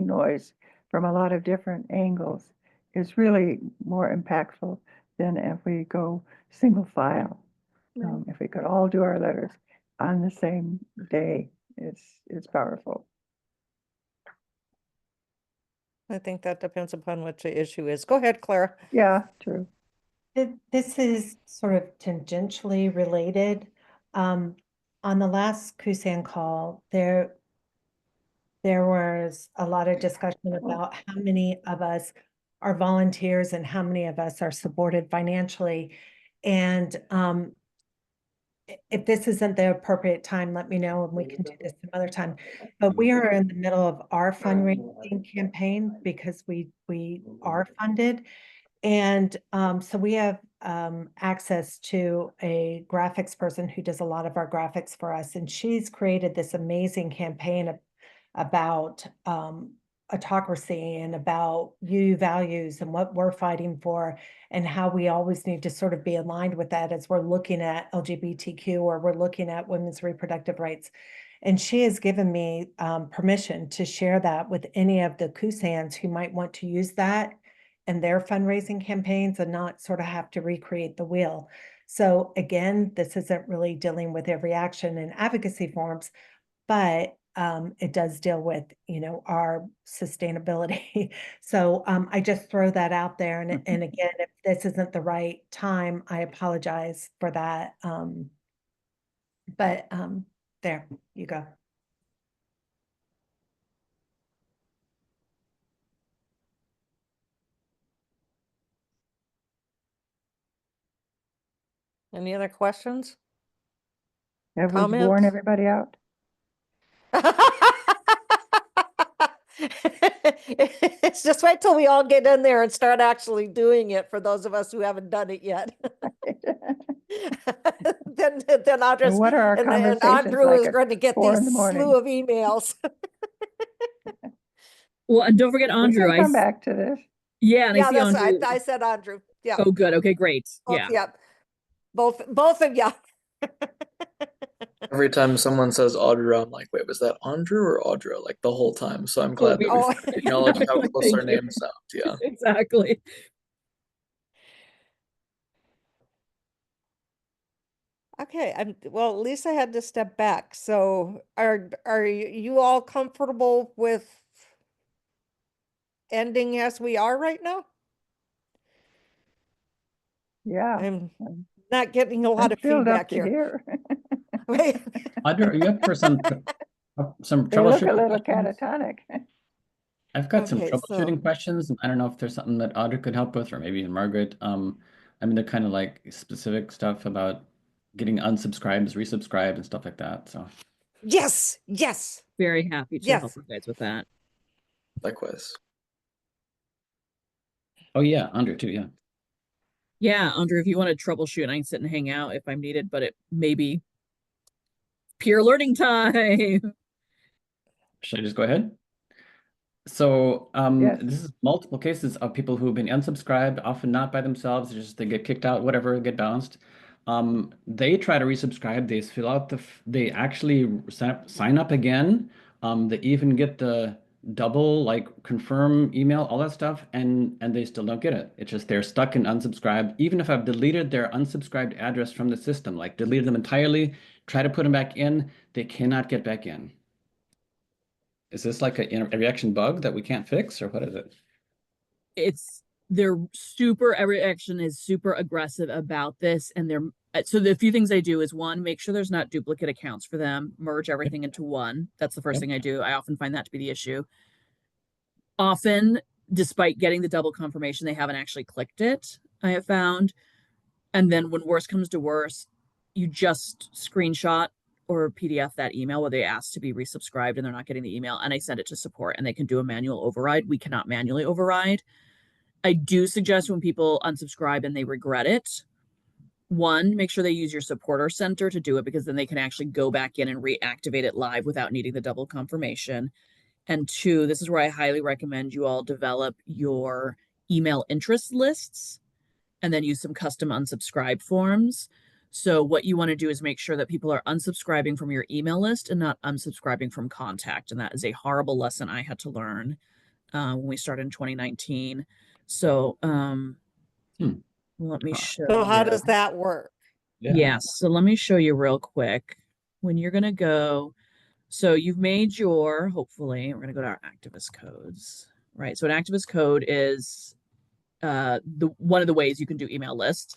noise from a lot of different angles is really more impactful than if we go single file. If we could all do our letters on the same day, it's powerful. I think that depends upon what the issue is. Go ahead, Clara. Yeah, true. This is sort of tangentially related. On the last CUUSAN call, there was a lot of discussion about how many of us are volunteers and how many of us are supported financially. And if this isn't the appropriate time, let me know and we can do this some other time. But we are in the middle of our fundraising campaign because we are funded. And so we have access to a graphics person who does a lot of our graphics for us. And she's created this amazing campaign about autocracy and about UU values and what we're fighting for and how we always need to sort of be aligned with that as we're looking at LGBTQ or we're looking at women's reproductive rights. And she has given me permission to share that with any of the CUUSANs who might want to use that in their fundraising campaigns and not sort of have to recreate the wheel. So again, this isn't really dealing with every action and advocacy forums, but it does deal with, our sustainability. So I just throw that out there. And again, if this isn't the right time, I apologize for that. But there you go. Any other questions? Have we worn Comments? everybody out? It's just wait till we all get in there and start actually doing it for those of us who haven't done it yet. then And what are our and conversations Andrew like is at going to get 4 these in the morning? slew of emails. Well, and don't forget We Andrew. can come back to this. Yeah, and I Yeah, see that's Andrew. I said Andrew. Yeah. Oh, good. Okay, great. Both, Yeah. yeah. Both of you. Every time someone says Audra, I'm like, wait, was that Andrew or Audra? Like the whole time. So I'm glad that Oh. we've acknowledged how close Thank our you. names sound. Yeah. Exactly. Okay, well, Lisa had to step back. So are you all comfortable with ending as we are right now? Yeah. I'm not getting a lot I'm of filled up feedback to here. here. Wait. Audra, are you up for some They look a troubleshooting little questions? catatonic. I've got some Okay, troubleshooting so questions, and I don't know if there's something that Audra could help with, or maybe even Margaret. I mean, they're kind of like specific stuff about getting unsubscribes, resubscribed, and stuff like that. So yes. Very happy to help Yes. you guys with that. Likewise. oh yeah, Andrew too, yeah. Yeah, Andrew, if you want to troubleshoot, I can sit and hang out if I'm needed, but it may be peer learning time. Should I just go ahead? So Yes. this is multiple cases of people who have been unsubscribed, often not by themselves, just they get kicked out, whatever, get bounced. They try to resubscribe, they fill out they actually sign up again. They even get the double like confirm email, all that stuff, and they still don't get it. It's just they're stuck in unsubscribed. Even if I've deleted their unsubscribed address from the system, like deleted them entirely, try to put them back in, they cannot get back in. Is this like a reaction bug that we can't fix, or what is it? EveryAction is super aggressive about this, and so the few things I do is one, make sure there's not duplicate accounts for them, merge everything into one. That's the first thing I do. I often find that to be the issue. Often, despite getting the double confirmation, they haven't actually clicked it, I have found. And then when worse comes to worse, you just screenshot or PDF that email where they ask to be resubscribed and they're not getting the email, and I send it to support and they can do a manual override. We cannot manually override. I do suggest when people unsubscribe and they regret it, one, make sure they use your supporter center to do it, because then they can actually go back in and reactivate it live without needing the double confirmation. And two, this is where I highly recommend you all develop your email interest lists and then use some custom unsubscribe forms. So what you want to do is make sure that people are unsubscribing from your email list and not unsubscribing from contact. And that is a horrible lesson I had to learn when we started in 2019. So let me show So how you. does that work? Yes. So let me show you real quick. When you're going to go, so you've made your, hopefully, we're going to go to our activist codes, right? So an activist code is one of the ways you can do email lists.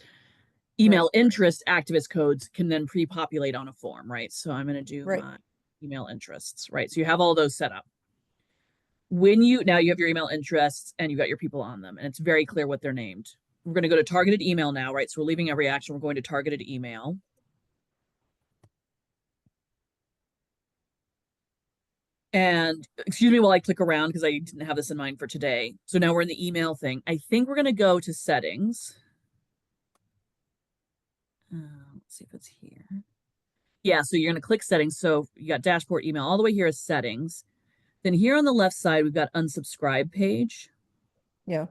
Email interest activist codes can then pre-populate on a form, right? So I'm going to do my email interests, right? So you have all those set up. Now you have your email interests and you've got your people on them, and it's very clear what they're named. We're going to go to targeted email now, right? So we're leaving every action. We're going to targeted email. And excuse me while I click around because I didn't have this in mind for today. So now we're in the email thing. I think we're going to go to settings. Let's see if it's here. Yeah, so you're going to click settings. So you got dashboard email. All the way here is settings. Then here on the left side, we've got unsubscribe page. Yeah.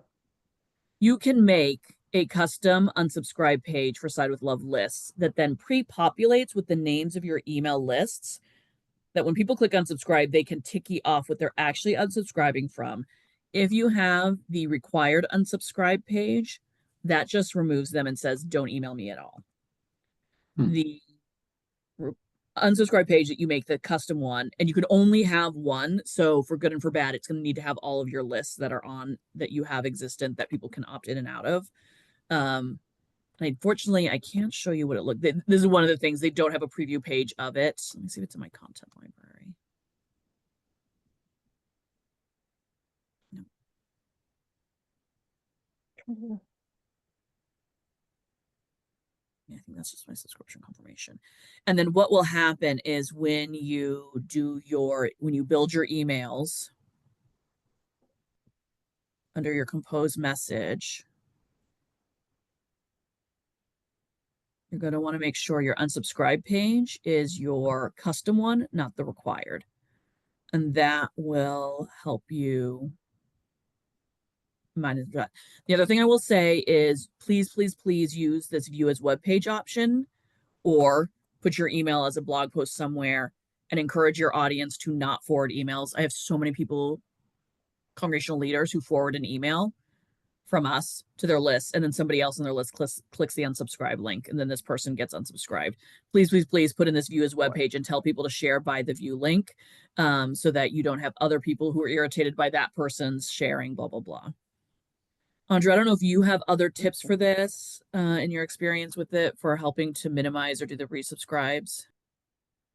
You can make a custom unsubscribe page for Side with Love lists that then pre-populates with the names of your email lists, that when people click unsubscribe, they can ticky off what they're actually unsubscribing from. If you have the required unsubscribe page, that just removes them and says, don't email me at all. The unsubscribe page that you make, the custom one, and you can only have one. So for good and for bad, it's going to need to have all of your lists that are on, that you have existent, that people can opt in and out of. Unfortunately, I can't show you what it looks. This is one of the things, they don't have a preview page of it. Let me see if it's in my content library. No. Yeah, I think that's just my subscription confirmation. And then what will happen is when you build your emails under your compose message, you're going to want to make sure your unsubscribe page is your custom one, not the required. And that will help you manage that. The other thing I will say is please, please, please use this view as web page option, or put your email as a blog post somewhere, and encourage your audience to not forward emails. I have so many people, congregational leaders, who forward an email from us to their list, and then somebody else on their list clicks the unsubscribe link, and then this person gets unsubscribed. Please, please, please put in this view as web page and tell people to share by the view link, so that you don't have other people who are irritated by that person's sharing, blah, blah, blah. Audra, I don't know if you have other tips for this in your experience with it, for helping to minimize or do the resubscribes.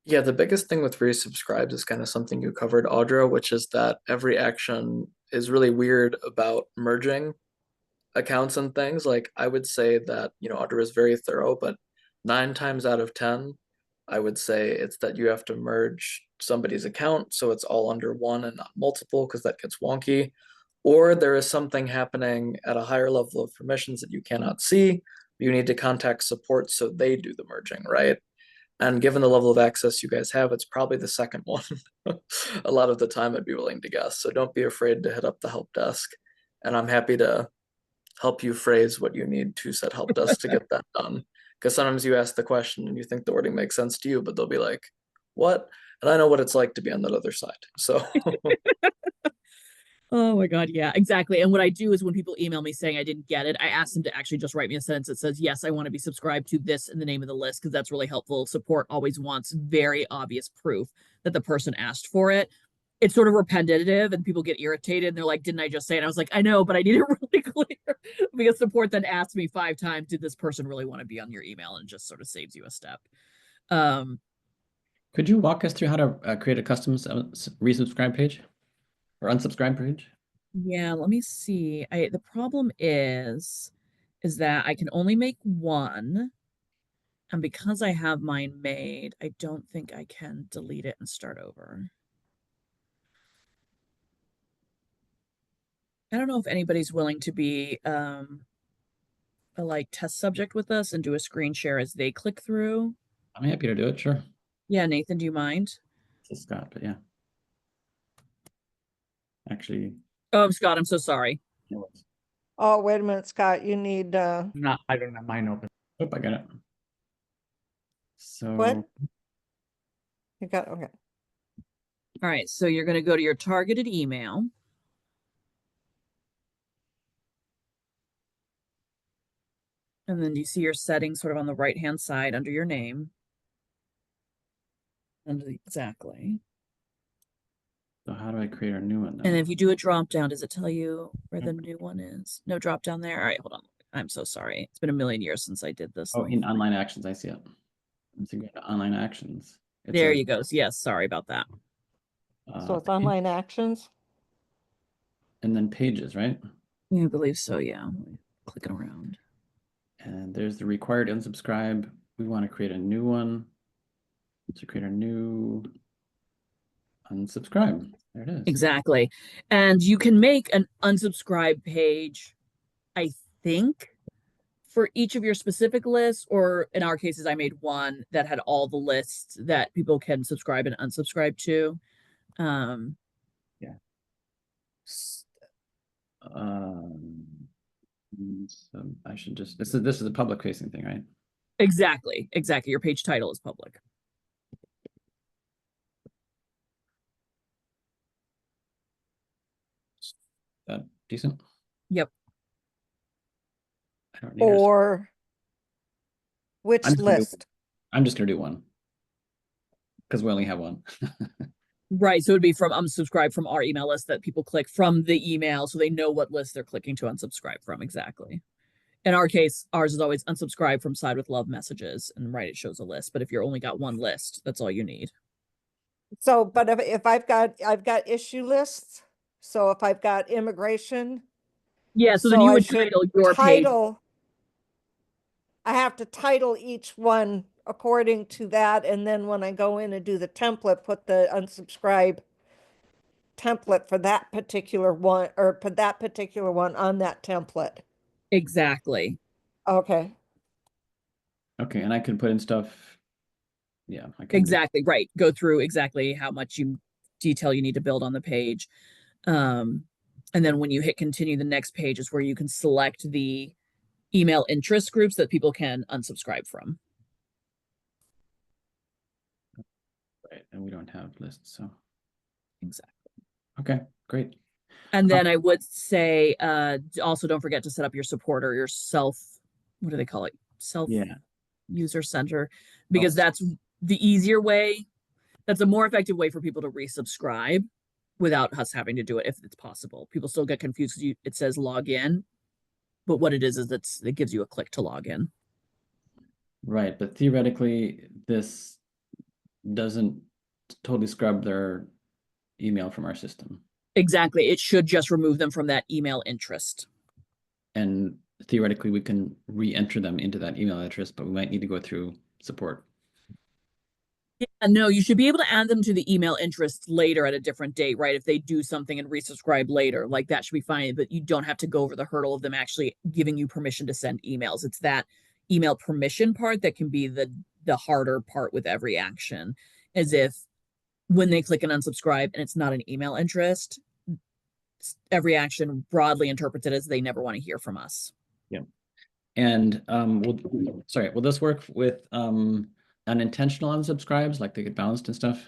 Yeah, the biggest thing with resubscribes is kind of something you covered, Audra, which is that every action is really weird about merging accounts and things. Like, I would say that, Audra is very thorough, but 9 times out of 10, I would say it's that you have to merge somebody's account so it's all under one and not multiple, because that gets wonky. Or there is something happening at a higher level of permissions that you cannot see. You need to contact support so they do the merging, right? And given the level of access you guys have, it's probably the second one. A lot of the time, I'd be willing to guess. So don't be afraid to hit up the help desk. And I'm happy to help you phrase what you need to set help desk to get that done. Because sometimes you ask the question and you think the wording makes sense to you, but they'll be like, what? And I know what it's like to be on that other side. So Oh my God, yeah, exactly. And what I do is when people email me saying I didn't get it, I ask them to actually just write me a sentence that says, yes, I want to be subscribed to this in the name of the list, because that's really helpful. Support always wants very obvious proof that the person asked for it. It's sort of repetitive and people get irritated and they're like, didn't I just say it? And I was like, I know, but I need it really clear, because support then asked me 5 times, did this person really want to be on your email? And it just sort of saves you a step. Could you walk us through how to create a custom resubscribe page or unsubscribe page? Yeah, let me see. The problem is that I can only make one. And because I have mine made, I don't think I can delete it and start over. I don't know if anybody's willing to be a like test subject with us and do a screen share as they click through. I'm happy to do it, sure. Yeah, Nathan, do you mind? It's Scott, but yeah. Actually, Oh, Scott, I'm so sorry. no worries. Oh, wait a minute, Scott, you need, I don't have mine open. Oh, I got it. So what? You got, okay. All right, so you're going to go to your targeted email. And then you see your settings sort of on the right-hand side under your name. Exactly. So how do I create a new one And now? if you do a drop down, does it tell you where the new one is? No drop down there. All right, hold on. I'm so sorry. It's been a million years since I did this. Oh, in online actions, I see it. Let's go to online actions. It There says, you go. Yes, sorry about that. So it's online actions? and then pages, right? Yeah, I believe so, yeah. Clicking around. And there's the required unsubscribe. We want to create a new one. To create a new unsubscribe. There it is. Exactly. And you can make an unsubscribe page, I think, for each of your specific lists, or in our cases, I made one that had all the lists that people can subscribe and unsubscribe to. Yeah. So I should just, this is a public facing thing, right? Exactly. Your page title is public. That decent? Yep. I don't need her. Or which list? I'm just gonna do one. Because we only have one. Right. So it'd be from unsubscribe from our email list that people click from the email so they know what list they're clicking to unsubscribe from. Exactly. In our case, ours is always unsubscribe from Side with Love messages, and right, it shows a list. But if you're only got one list, that's all you need. So, but if I've got issue lists, so if I've got immigration. Yeah, so then you would title your page. I have to title each one according to that, and then when I go in and do the template, put the unsubscribe template for that particular one, or put that particular one on that template. Exactly. Okay. Okay, and I can put in stuff. Yeah, I can exactly right. Go through exactly how much detail you need to build on the page. And then when you hit continue, the next page is where you can select the email interest groups that people can unsubscribe from. Right, and we don't have lists, so. Exactly. Okay, great. And then I would say, also don't forget to set up your support or your what do they call it? User center, because that's the easier way. That's a more effective way for people to resubscribe without us having to do it if it's possible. People still get confused because it says log in, but what it is it gives you a click to log in. Right, but theoretically, this doesn't totally scrub their email from our system. Exactly. It should just remove them from that email interest. And theoretically, we can re-enter them into that email interest, but we might need to go through support. Yeah, no, you should be able to add them to the email interest later at a different date, right? If they do something and resubscribe later, like that should be fine, but you don't have to go over the hurdle of them actually giving you permission to send emails. It's that email permission part that can be the harder part with every action, as if when they click and unsubscribe and it's not an email interest, every action broadly interprets it as they never want to hear from us. Yeah. And will this work with unintentional unsubscribes, like they get bounced and stuff?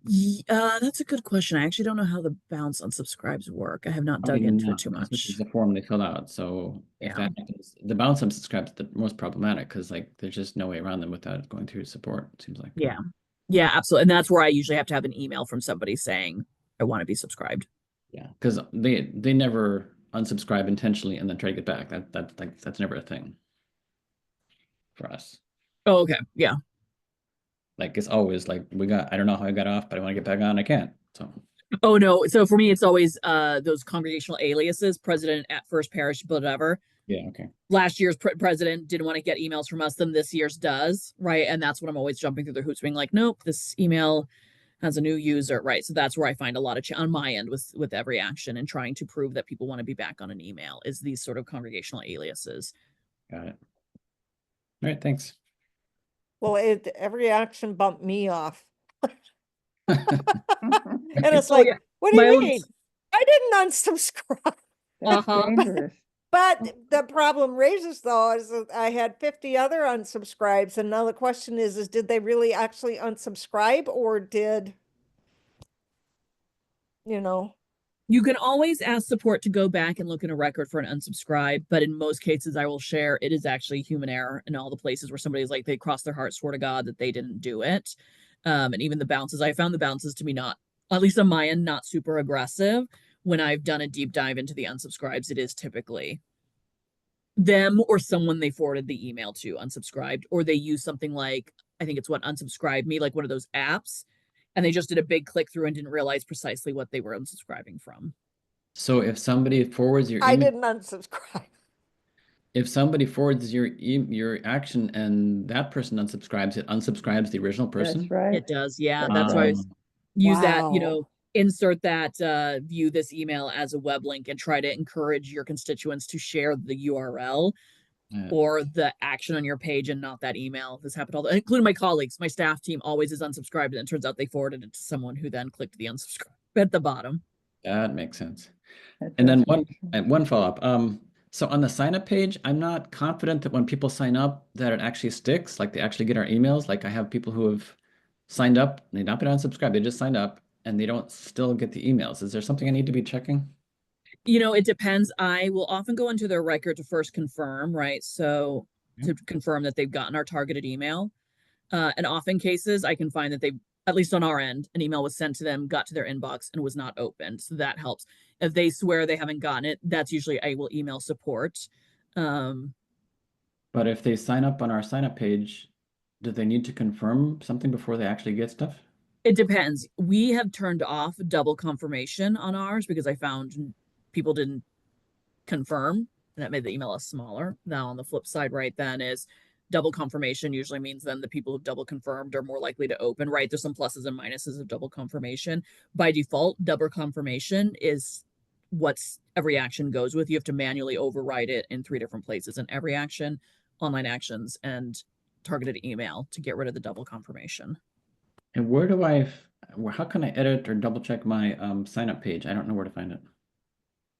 That's a good question. I actually don't know how the bounce unsubscribes work. I have not dug into it too much. This is the form they filled out. So if that happens, the bounce unsubscribes is the most problematic because like there's just no way around them without going through support, it seems like. Yeah. Yeah, absolutely. And that's where I usually have to have an email from somebody saying I want to be subscribed. Yeah, because they never unsubscribe intentionally and then try to get back. That's never a thing for us. Oh, okay. Yeah. Like it's always like I don't know how I got off, but I want to get back on. I can't. So. Oh no. So for me, it's always those congregational aliases, president at First Parish, whatever. Yeah. Okay. Last year's president didn't want to get emails from us, then this year's does, right? And that's what I'm always jumping through the hoops, being like, nope, this email as a new user, right? So that's where I find a lot of on my end with every action and trying to prove that people want to be back on an email is these sort of congregational aliases. Got it. All right, thanks. Well, every action bumped me off. And That's it's like, yeah. what do you My own- mean? I didn't unsubscribe. dangerous. But the problem raises though is that I had 50 other unsubscribes, and now the question is did they really actually unsubscribe, or did, you know? You can always ask support to go back and look in a record for an unsubscribe, but in most cases I will share it is actually human error in all the places where somebody's like they crossed their heart, swear to God that they didn't do it. And even the bounces, I found the bounces to be not, at least on my end, not super aggressive. When I've done a deep dive into the unsubscribes, it is typically them or someone they forwarded the email to unsubscribed, or they use something like, I think it's what unsubscribe me, like one of those apps, and they just did a big click through and didn't realize precisely what they were unsubscribing from. So if somebody forwards your I email, didn't unsubscribe. if somebody forwards your action and that person unsubscribes, it unsubscribes the original person. That's right. It does, yeah. That's That's why I right. was use that, you Wow. know, insert that view this email as a web link and try to encourage your constituents to share the URL Yeah. or the action on your page and not that email. This happened all the, including my colleagues. My staff team always is unsubscribed, and it turns out they forwarded it to someone who then clicked the unsubscribe at the bottom. That makes sense. That And then does make sense. one follow-up. So on the sign up page, I'm not confident that when people sign up that it actually sticks, like they actually get our emails. Like I have people who have signed up, they've not been unsubscribed, they just signed up and they don't still get the emails. Is there something I need to be checking? You know, it depends. I will often go into their record to first confirm, right? So to confirm that they've gotten our targeted email. And often cases, I can find that they, at least on our end, an email was sent to them, got to their inbox, and was not opened. So that helps. If they swear they haven't gotten it, that's usually I will email support. But if they sign up on our sign up page, do they need to confirm something before they actually get stuff? It depends. We have turned off double confirmation on ours because I found people didn't confirm, and that made the email us smaller. Now on the flip side, right, then is double confirmation usually means then the people who've double confirmed are more likely to open, right? There's some pluses and minuses of double confirmation. By default, double confirmation is what's every action goes with. You have to manually override it in 3 different places: in every action, online actions, and targeted email to get rid of the double confirmation. And how can I edit or double check my sign up page? I don't know where to find it.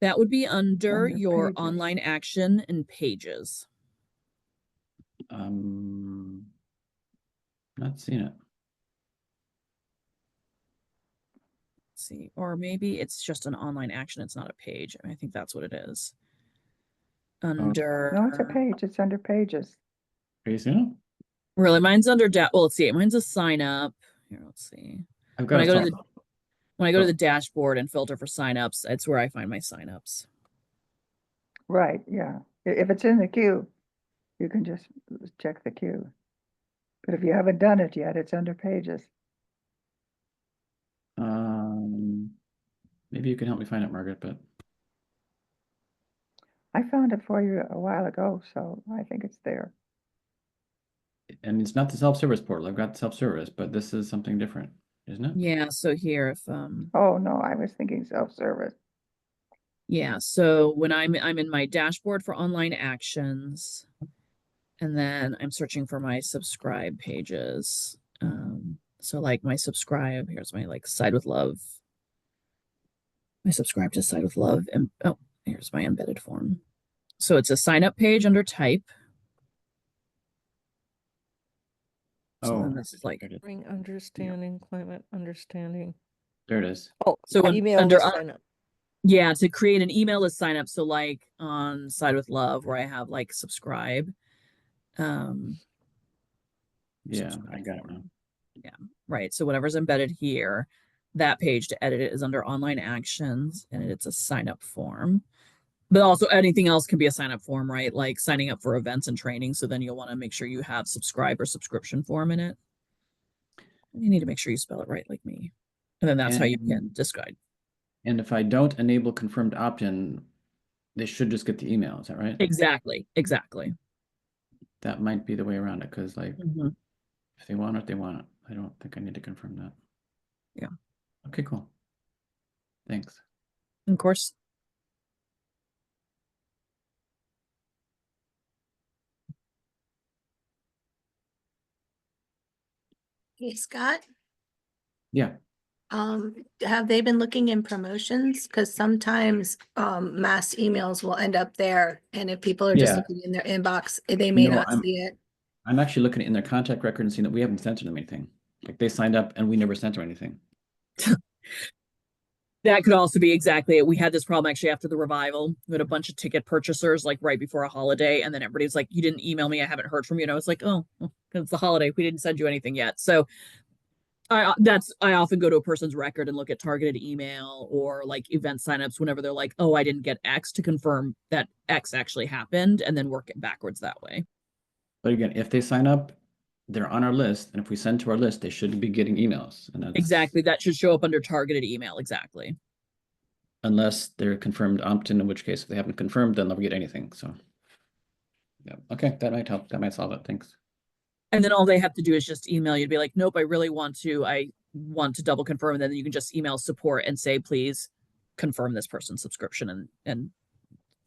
That would be under Under your pages. online action and pages. Not seeing it. Let's see, or maybe it's just an online action. It's not a page. I think that's what it is. Under No, it's a page. It's under pages. Are you seeing it? really, mine's under well, let's see. Mine's a sign up. Here, let's see. I've got When I go to sign- the when I go to Oh. the dashboard and filter for signups, it's where I find my signups. Right, yeah. If it's in the queue, you can just check the queue. But if you haven't done it yet, it's under pages. Maybe you can help me find it, Margaret, but I found it for you a while ago, so I think it's there. and it's not the self-service portal. I've got self-service, but this is something different, isn't it? Yeah, so here if Oh, no, I was thinking self-service. yeah, so when I'm in my dashboard for online actions, and then I'm searching for my subscribe pages. So like my subscribe, here's my like Side with Love. My subscribe to Side with Love, and oh, here's my embedded form. So it's a sign up page under type. So then this is like Bring understanding, climate understanding. There it is. Oh, so so when, email under list sign up. yeah, to create an email list sign up. So like on Side with Love where I have like subscribe. Yeah, subscribe I got it now. form. Yeah, right. So whatever's embedded here, that page to edit it is under online actions, and it's a sign up form. But also anything else can be a sign up form, right? Like signing up for events and training. So then you'll want to make sure you have subscribe or subscription form in it. You need to make sure you spell it right like me. And then that's how you can describe. And if I don't enable confirmed opt-in, they should just get the email. Is that right? Exactly. Exactly. That might be the way around it, because like Mhm. if they want it, they want it. I don't think I need to confirm that. Okay, cool. Thanks. Of course. Hey, Scott, Yeah. have they been looking in promotions? Because sometimes mass emails will end up there, and if people are just Yeah. looking in their inbox, they may No, not see it. I'm actually looking in their contact record and seeing that we haven't sent them anything. Like they signed up and we never sent them anything. That could also be exactly it. We had this problem actually after the revival. We had a bunch of ticket purchasers like right before a holiday, and then everybody's like, "You didn't email me. I haven't heard from you." And I was like, "Oh, well, it's the holiday. We didn't send you anything yet." So I often go to a person's record and look at targeted email or like event signups whenever they're like, "Oh, I didn't get X," to confirm that X actually happened, and then work it backwards that way. But again, if they sign up, they're on our list, and if we send to our list, they should be getting emails. And that's Exactly. That should show up under targeted email. Exactly. unless they're confirmed opt-in, in which case if they haven't confirmed, they'll never get anything. So yeah, okay, that might help. That might solve it. Thanks. And then all they have to do is just email you to be like, "Nope, I really want to. I want to double confirm." And then you can just email support and say, "Please confirm this person's subscription," and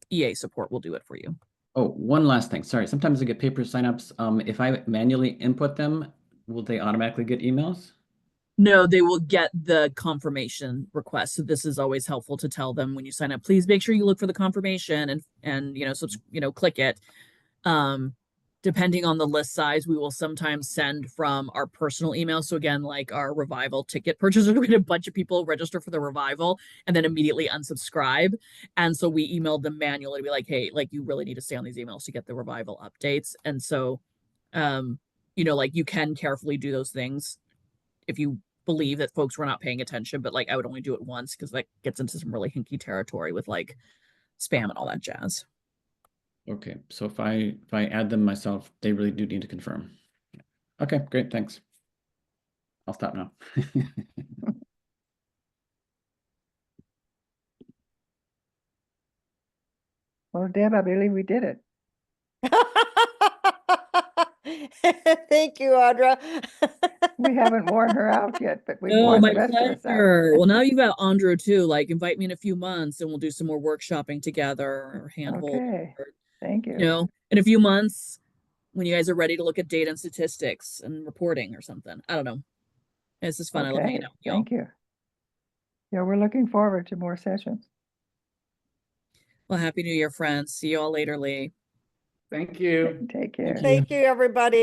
EA support will do it for you. Oh, one last thing. Sorry. Sometimes I get paper signups. If I manually input them, will they automatically get emails? No, they will get the confirmation request. So this is always helpful to tell them when you sign up, please make sure you look for the confirmation and click it. Depending on the list size, we will sometimes send from our personal email. So again, like our revival ticket purchasers, we had a bunch of people register for the revival and then immediately unsubscribe. And so we emailed them manually to be like, "Hey, like you really need to stay on these emails to get the revival updates." And so, like you can carefully do those things if you believe that folks were not paying attention, but like I would only do it once because that gets into some really hinky territory with like spam and all that jazz. Okay, so if I add them myself, they really do need to confirm. Okay, great, thanks. I'll stop now. Well, Deb, I believe we did it. Thank you, Audra. We haven't worn her out yet, but we've Oh, worn my the rest of us out. pleasure. Well, now you've got Andra too. Like, invite me in a few months and we'll do some more workshopping together or handhold. Okay, thank you. In a few months when you guys are ready to look at data and statistics and reporting or something. I don't know. This is fun. I love hanging Okay, out with y'all. thank you. Yeah, we're looking forward to more sessions. Well, Happy New Year, friends. See you all later, Lee. Thank you. Take care. Thank you, everybody.